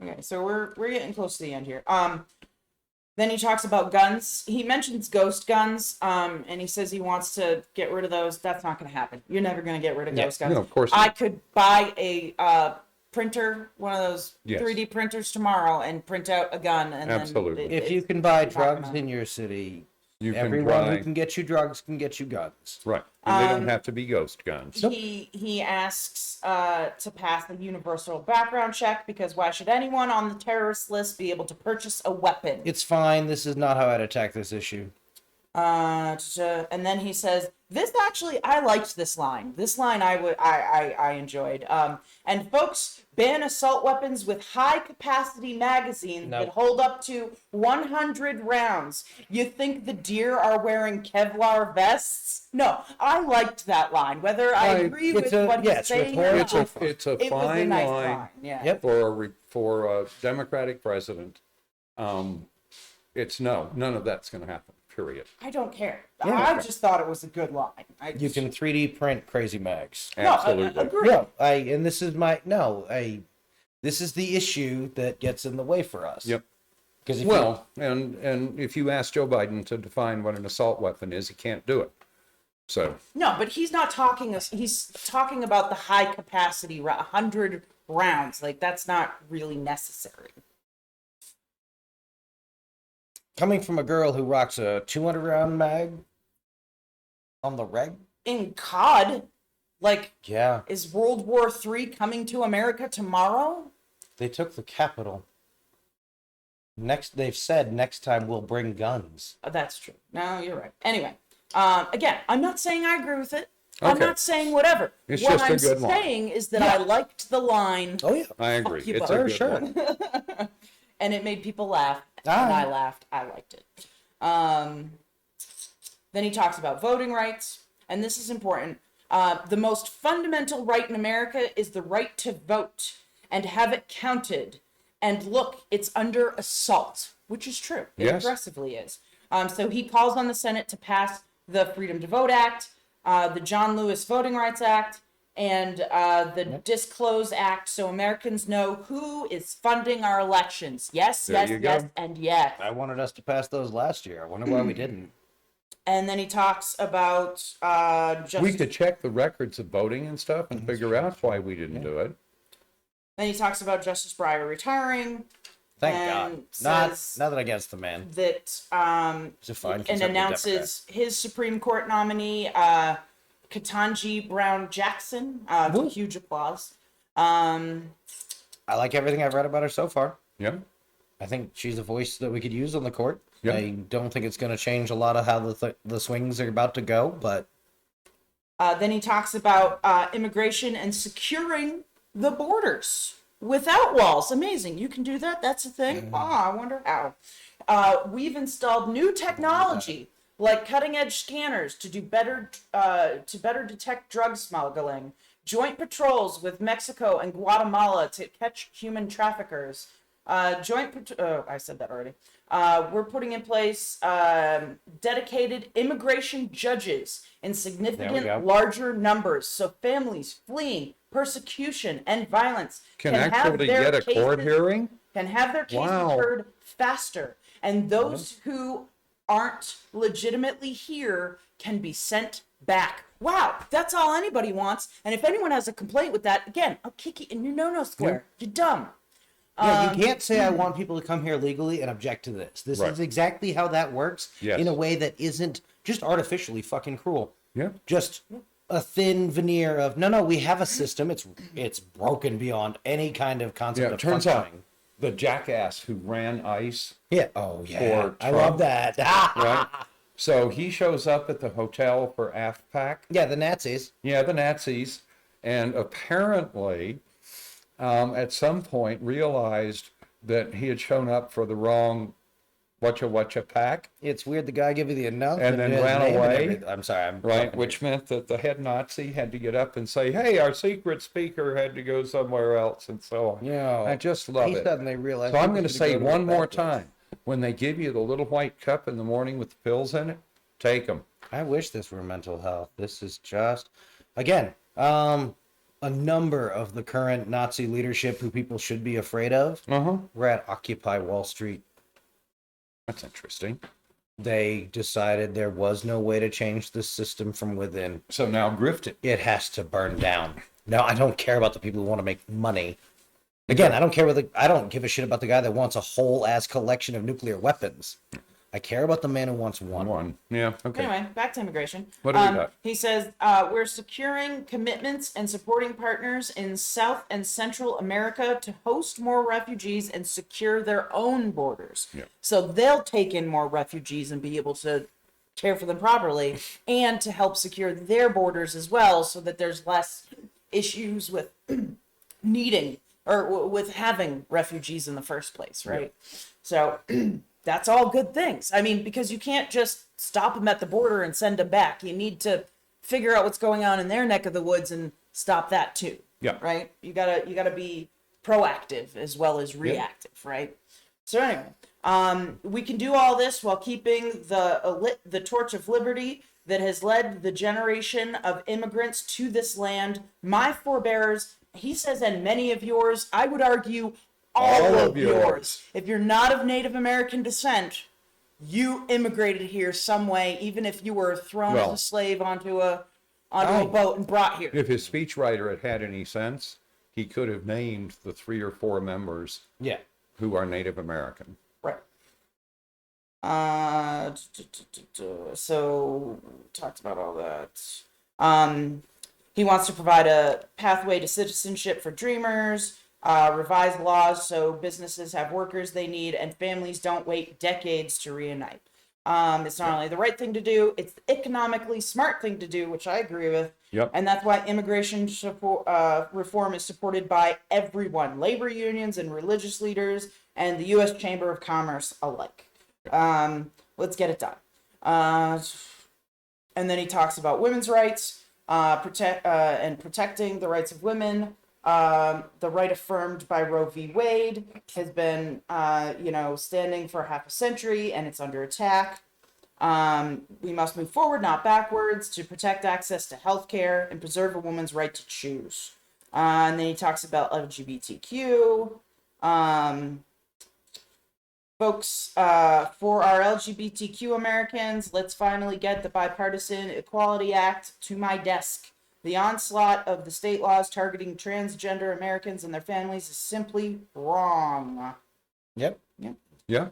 Okay, so we're getting close to the end here. Then he talks about guns. He mentions ghost guns, and he says he wants to get rid of those. That's not going to happen. You're never going to get rid of ghost guns. No, of course I not. could buy a printer, one of those Yes. 3D printers tomorrow, and print out a gun. And Absolutely. Then If you can buy talk drugs about- in your city, You can everyone try, who can get you drugs can get you guns. right? And they don't have to be ghost guns. He asks to pass the universal background check because why should anyone on the terrorist list be able to purchase a weapon? It's fine. This is not how I'd attack this issue. And then he says, "This actually, I liked this line. This line I enjoyed. And folks, ban assault weapons with high capacity magazines No. that hold up to 100 rounds. You think the deer are wearing Kevlar vests? No, I liked that line. Whether I agree with what he's saying or It's not, a it was a fine nice line Yeah. Yep. for a Democratic president. It's none of that's going to happen. Period. I don't care. Yeah. I just thought it was a good line. You can 3D print crazy mags. Absolutely. Agree. No, and this is this is the issue that gets in the way for us. Yep. Because Well, and if you ask Joe Biden to define what an assault weapon is, he can't do it. So No, but he's not talking. He's talking about the high capacity 100 rounds. Like that's not really necessary. coming from a girl who rocks a 200 round mag on the reg. In COD, like, Yeah, is World War III coming to America tomorrow? they took the capital. They've said next time we'll bring guns. That's true. No, you're right. Anyway, again, I'm not saying I agree with it. I'm Okay. not saying whatever. It's what just a I'm good line. saying is that I liked the line, Oh yeah, I agree. you, It's Bud. a good sure. one. and it made people laugh, Ah. and I laughed. I liked it. Then he talks about voting rights, and this is important. The most fundamental right in America is the right to vote and have it counted. And look, it's under assault, which is true. It Yes. aggressively is. So he calls on the Senate to pass the Freedom to Vote Act, the John Lewis Voting Rights Act, and the Disclose Act, so Americans know who is funding our elections. Yes, There yes, you go. yes, and yes. I wanted us to pass those last year. I wonder why we didn't. And then he talks about just. We could check the records of voting and stuff and figure out why we didn't do it. Then he talks about Justice Breyer retiring. Thank And God. says- Nothing against the man. That He's a fine and conservative announces his Supreme Court nominee, Ketanji Brown Jackson. Woo. Huge applause. Democrat. I like everything I've read about her so far. Yeah. I think she's a voice that we could use on the court. Yeah. I don't think it's going to change a lot of how the swings are about to go, but Then he talks about immigration and securing the borders without walls. Amazing. You can do that. That's a thing. I wonder how. We've installed new technology like cutting-edge scanners to do better detect drug smuggling. Joint patrols with Mexico and Guatemala to catch human traffickers. I said that already. We're putting in place dedicated immigration judges in There we significant go. larger numbers, so families fleeing persecution and violence Can actually get a court hearing? can have their cases Wow. heard faster, and those who aren't legitimately here can be sent back. Wow, that's all anybody wants. And if anyone has a complaint with that, again, I'll kick you in your no-no square. You're dumb. Yeah, you can't say I want people to come here legally and object to this. This Right. is exactly how that works Yes. in a way that isn't just artificially fucking cruel. Yeah. Just a thin veneer of no, we have a system. It's broken beyond any kind of concept Yeah, it of turns out functioning. the jackass who ran ICE, Yeah. Oh yeah. For I Trump. love that. right? So he shows up at the hotel for AFPAC. Yeah, the Nazis. Yeah, the Nazis. And apparently, at some point, realized that he had shown up for the wrong whatcha pack, It's weird the guy gave you the announcement And then his ran name and away. everything. I'm sorry. I'm right? fucking Which meant that the head Nazi had to get up and say, hey, our secret speaker had to go somewhere else, and so on. Yeah. I just love he it. suddenly realized. So I'm he going to should say go to one the more bathroom. time. When they give you the little white cup in the morning with the pills in it, take them. I wish this were mental health. This is just, again, a number of the current Nazi leadership who people should be afraid of Uh-huh. were at Occupy Wall Street. That's interesting. They decided there was no way to change the system from within. So now grift it. It has to burn down. No, I don't care about the people who want to make money. Again, I don't care I don't give a shit about the guy that wants a whole ass collection of nuclear weapons. I care about the man who wants one. One. Yeah, okay. Anyway, back to immigration. What do we got? He says, we're securing commitments and supporting partners in South and Central America to host more refugees and secure their own borders. Yeah. So they'll take in more refugees and be able to care for them properly, and to help secure their borders as well, so that there's less issues with needing or with having refugees in the first place, right? So that's all good things. I mean, because you can't just stop them at the border and send them back. You need to figure out what's going on in their neck of the woods and stop that too. Yeah. Right? You gotta be proactive as well as reactive, right? So anyway, we can do all this while keeping the torch of liberty that has led the generation of immigrants to this land. My forebears, he says, and many of yours, I would argue all of yours. If you're not of Native American descent, you immigrated here some way, even if you were thrown as a slave onto a boat and brought here. If his speechwriter had had any sense, he could have named the 3 or 4 members Yeah. who are Native American. Right. So talked about all that. He wants to provide a pathway to citizenship for dreamers, revise laws so businesses have workers they need, and families don't wait decades to reunite. It's not only the right thing to do, it's the economically smart thing to do, which I agree with. Yep. And that's why immigration reform is supported by everyone, labor unions and religious leaders, and the U.S. Chamber of Commerce alike. Let's get it done. And then he talks about women's rights, protecting the rights of women. The right affirmed by Roe v. Wade has been, standing for half a century, and it's under attack. We must move forward, not backwards, to protect access to healthcare and preserve a woman's right to choose. And then he talks about LGBTQ. Folks, for our LGBTQ Americans, let's finally get the Bipartisan Equality Act to my desk. The onslaught of the state laws targeting transgender Americans and their families is simply wrong. Yep. Yeah.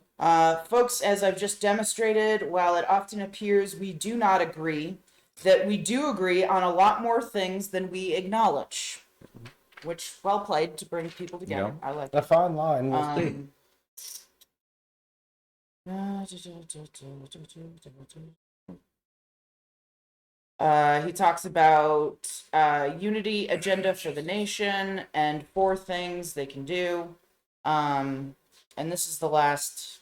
Folks, as I've just demonstrated, while it often appears we do not agree, that we do agree on a lot more things than we acknowledge. Which, well played to bring people together. Yeah. I like A fine line. We'll see. He talks about unity agenda for the nation and 4 things they can do. And this is the last.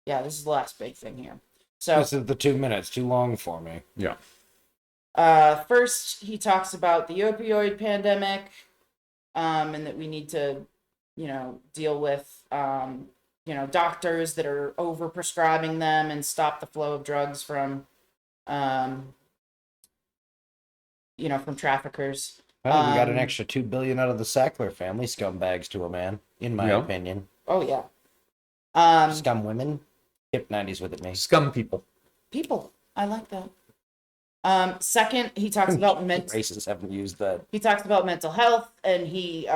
Yeah, this is the last big thing here. So This is the 2 minutes. Too long for me. Yeah. first, he talks about the opioid pandemic, and that we need to, deal with doctors that are over prescribing them and stop the flow of drugs from, from traffickers. Well, we got an extra $2 billion out of the Sackler family, scumbags to a man, in my Yeah. opinion. Oh yeah. Scum women. Hip 90s with it, me. Scum people. People. I like that. Second, he talks about Racists haven't used that. he talks about mental health, and he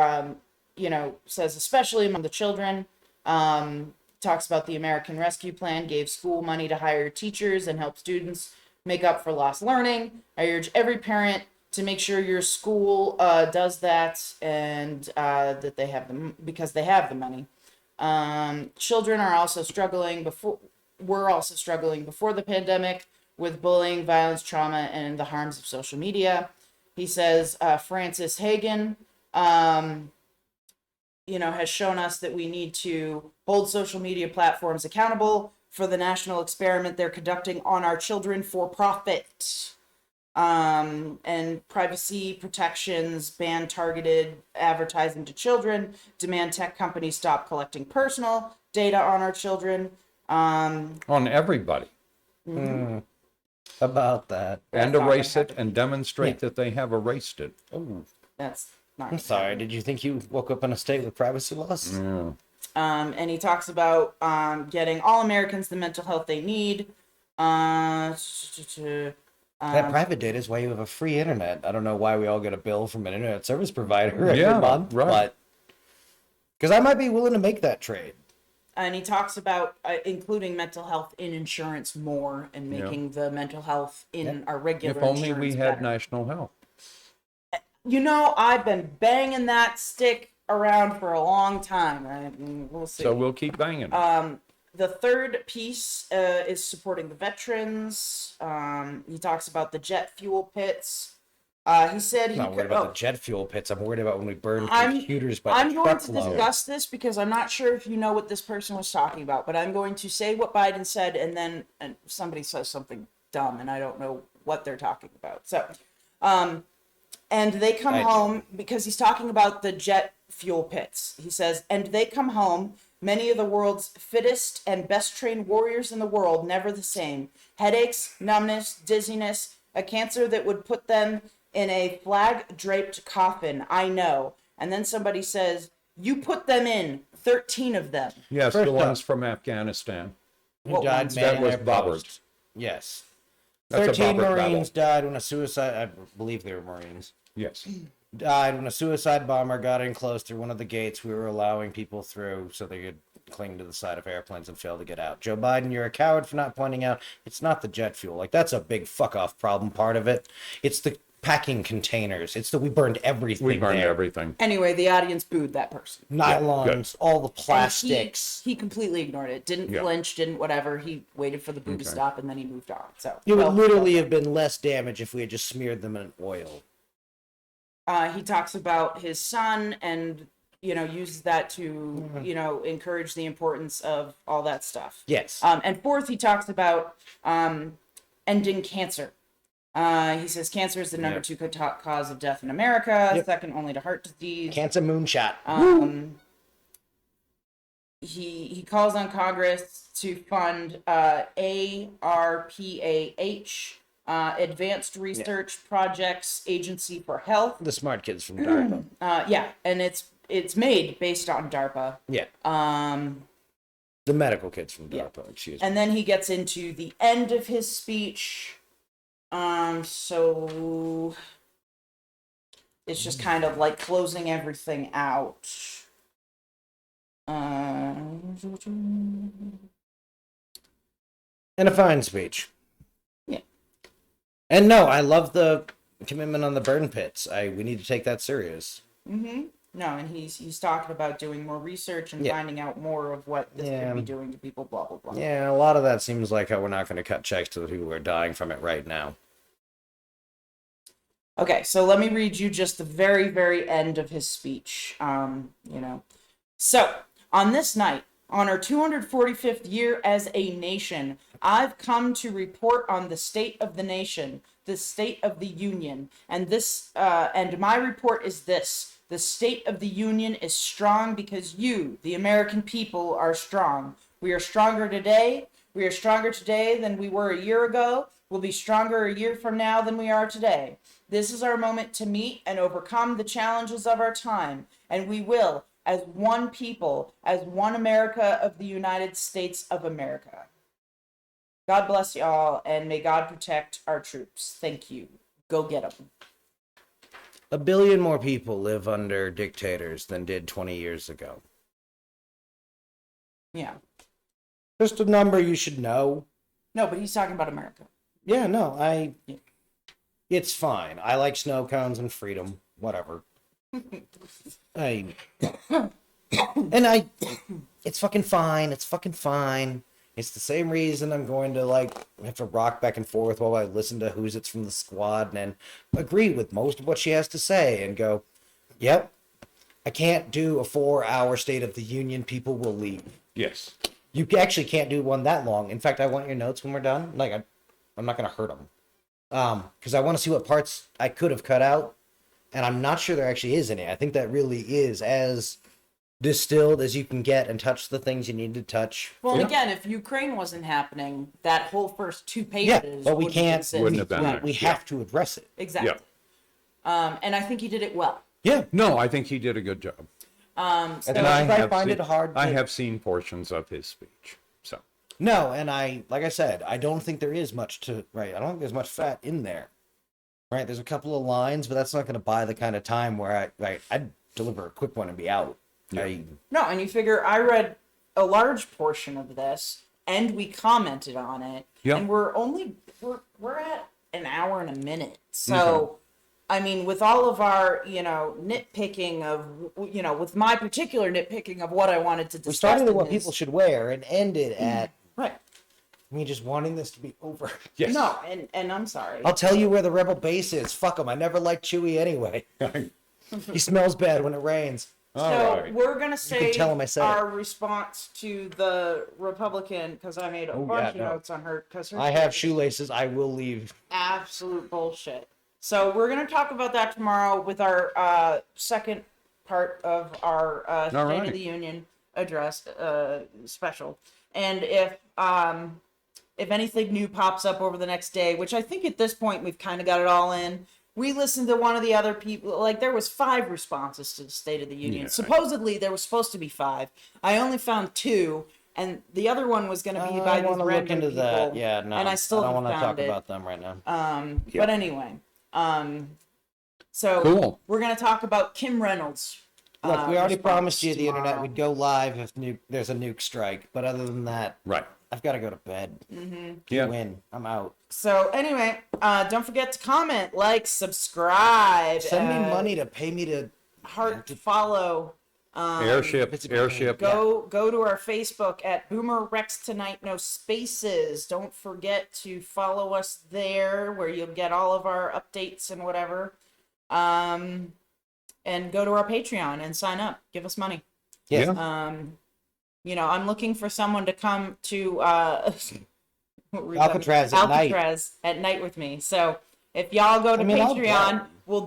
says especially among the children. Talks about the American Rescue Plan, gave school money to hire teachers and help students make up for lost learning. I urge every parent to make sure your school does that, and that they have them because they have the money. Children are also were also struggling before the pandemic with bullying, violence, trauma, and the harms of social media. He says Francis Hagen, has shown us that we need to hold social media platforms accountable for the national experiment they're conducting on our children for profit. And privacy protections, ban targeted advertising to children, demand tech companies stop collecting personal data on our children. On everybody. About that. And That's not erase gonna it and demonstrate that they have erased it. That's not. I'm sorry, did you think you woke up in a state with privacy laws? Yeah. And he talks about getting all Americans the mental health they need. That private data is why you have a free internet. I don't know why we all get a bill from an internet service provider every Yeah, month, right. but because I might be willing to make that trade. And he talks about including mental health in insurance more and making the mental health in our regular If only insurance we had better. national health. I've been banging that stick around for a long time. We'll see. So we'll keep banging it. The third piece is supporting the veterans. He talks about the jet fuel pits. He said I'm not worried about the jet fuel pits. I'm worried about when we burn I'm computers by going the to truckload. discuss this because I'm not sure if you know what this person was talking about, but I'm going to say what Biden said, and then somebody says something dumb, and I don't know what they're talking about. So, and they come home because he's talking about the jet fuel pits. He says, and they come home, many of the world's fittest and best trained warriors in the world, never the same. Headaches, numbness, dizziness, a cancer that would put them in a flag-draped coffin, I know. And then somebody says, you put them in, 13 of them. Yes, First the up. ones from Afghanistan. Who died ones? manning That was their Bobbert. post. Yes. That's a 13 Bobbert Marines battle. died when a suicide, I believe they were Marines, Yes. died when a suicide bomber got in close through one of the gates we were allowing people through so they could cling to the side of airplanes and fail to get out. Joe Biden, you're a coward for not pointing out it's not the jet fuel. Like, that's a big fuck off problem part of it. It's the packing containers. It's that we burned everything We burned there. everything. Anyway, the audience booed that person. Nylons, all the And plastics. He completely ignored it. Didn't Yeah. flinch, didn't whatever. He waited for the boo to Okay. stop, and then he moved on. So It would well, literally have been less damage if we had just smeared them in oil. he talks about his son and uses that to encourage the importance of all that stuff. Yes. And fourth, he talks about ending cancer. He says cancer is the number 2 cause of death in America, Yep. second only to heart disease. Cancer moonshot. He calls on Congress to fund ARPAH, Advanced Research Projects Agency for Health. The smart kids from DARPA. And it's made based on DARPA. Yeah. The medical kids from DARPA, excuse me. And then he gets into the end of his speech. So it's just kind of like closing everything out. And a fine speech. Yeah. And no, I love the commitment on the burn pits. We need to take that serious. No, and he's talking about doing more research and finding out more of what this could be doing to people, blah, blah, blah. Yeah, a lot of that seems like how we're not going to cut checks to the people who are dying from it right now. Okay, so let me read you just the very, very end of his speech. So, on this night, on our 245th year as a nation, I've come to report on the state of the nation, the state of the union, and my report is this: The State of the Union is strong because you, the American people, are strong. We are stronger today. We are stronger today than we were a year ago. We'll be stronger a year from now than we are today. This is our moment to meet and overcome the challenges of our time, and we will, as one people, as one America of the United States of America. God bless y'all, and may God protect our troops. Thank you. Go get them. 1 billion more people live under dictators than did 20 years ago. Yeah. Just a number you should know. No, but he's talking about America. Yeah, no, it's fine. I like snow cones and freedom. Whatever. It's fucking fine. It's fucking fine. It's the same reason I'm going to, have to rock back and forth while I listen to Who's It's from the Squad and agree with most of what she has to say and go, yep, I can't do a 4-hour State of the Union. People will leave. Yes. You actually can't do one that long. In fact, I want your notes when we're done. I'm not going to hurt them. Because I want to see what parts I could have cut out. And I'm not sure there actually is any. I think that really is as distilled as you can get and touch the things you need to touch. Well, again, if Ukraine wasn't happening, that whole first 2 pages but we wouldn't can't. exist. Wouldn't have been there. We have to address it. Exactly. Yeah. And I think he did it well. Yeah. No, I think he did a good job. And So- I find it hard. I have seen portions of his speech. So No, and like I said, I don't think there is much to. Right. I don't think there's much fat in there. Right. There's a couple of lines, but that's not going to buy the kind of time where I'd deliver a quick one and be out. Yeah. No, and you figure I read a large portion of this, and we commented on it, Yeah. and we're at an hour and a minute. So, I mean, with all of our nitpicking of with my particular nitpicking of what I wanted to discuss, We started with what in people this- should wear and ended at right. me just wanting this to be over. yes. No, and I'm sorry. I'll tell you where the rebel base is. Fuck him. I never liked Chewie anyway. He smells bad when it rains. All So right. we're gonna say tell him I said our response to the Republican, because I made a bunch of no. notes on her, because I have shoelaces. I will leave. absolute bullshit. So we're gonna talk about that tomorrow with our second part of our State right. of the Union address special. And if anything new pops up over the next day, which I think at this point we've kind of got it all in. We listened to one of the other people, there was 5 responses to the State of the Union. Yeah. Supposedly there was supposed to be 5. I only found 2, and the other one was going to be by I these want to look random into people. that. Yeah, no. And I still don't haven't want to found talk it. about them right now. But anyway, so Cool. we're going to talk about Kim Reynolds. Look, we already response promised you the internet tomorrow. we'd go live if there's a nuke strike. But other than that, Right. I've got to go to bed. Yeah. Win. I'm out. So anyway, don't forget to comment, like, subscribe. Send me money to pay me to. Heart, follow. Airship. Go to our Facebook at BoomerRexTonight, no spaces. Don't forget to follow us there, where you'll get all of our updates and whatever. And go to our Patreon and sign up. Give us money. Yes. Yeah. I'm looking for someone to come to Alcatraz at night. Alcatraz at night with me. So if y'all go to I'll Patreon, go. we'll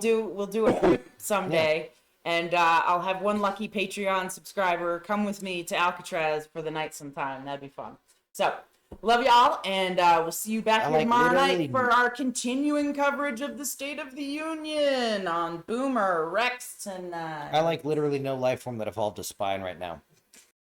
do a trip someday. And I'll have one lucky Patreon subscriber come with me to Alcatraz for the night sometime. That'd be fun. So, love y'all, and we'll see you back here tomorrow night for our continuing coverage of the State of the Union on Boomer Rex tonight. I literally no life form that evolved a spine right now.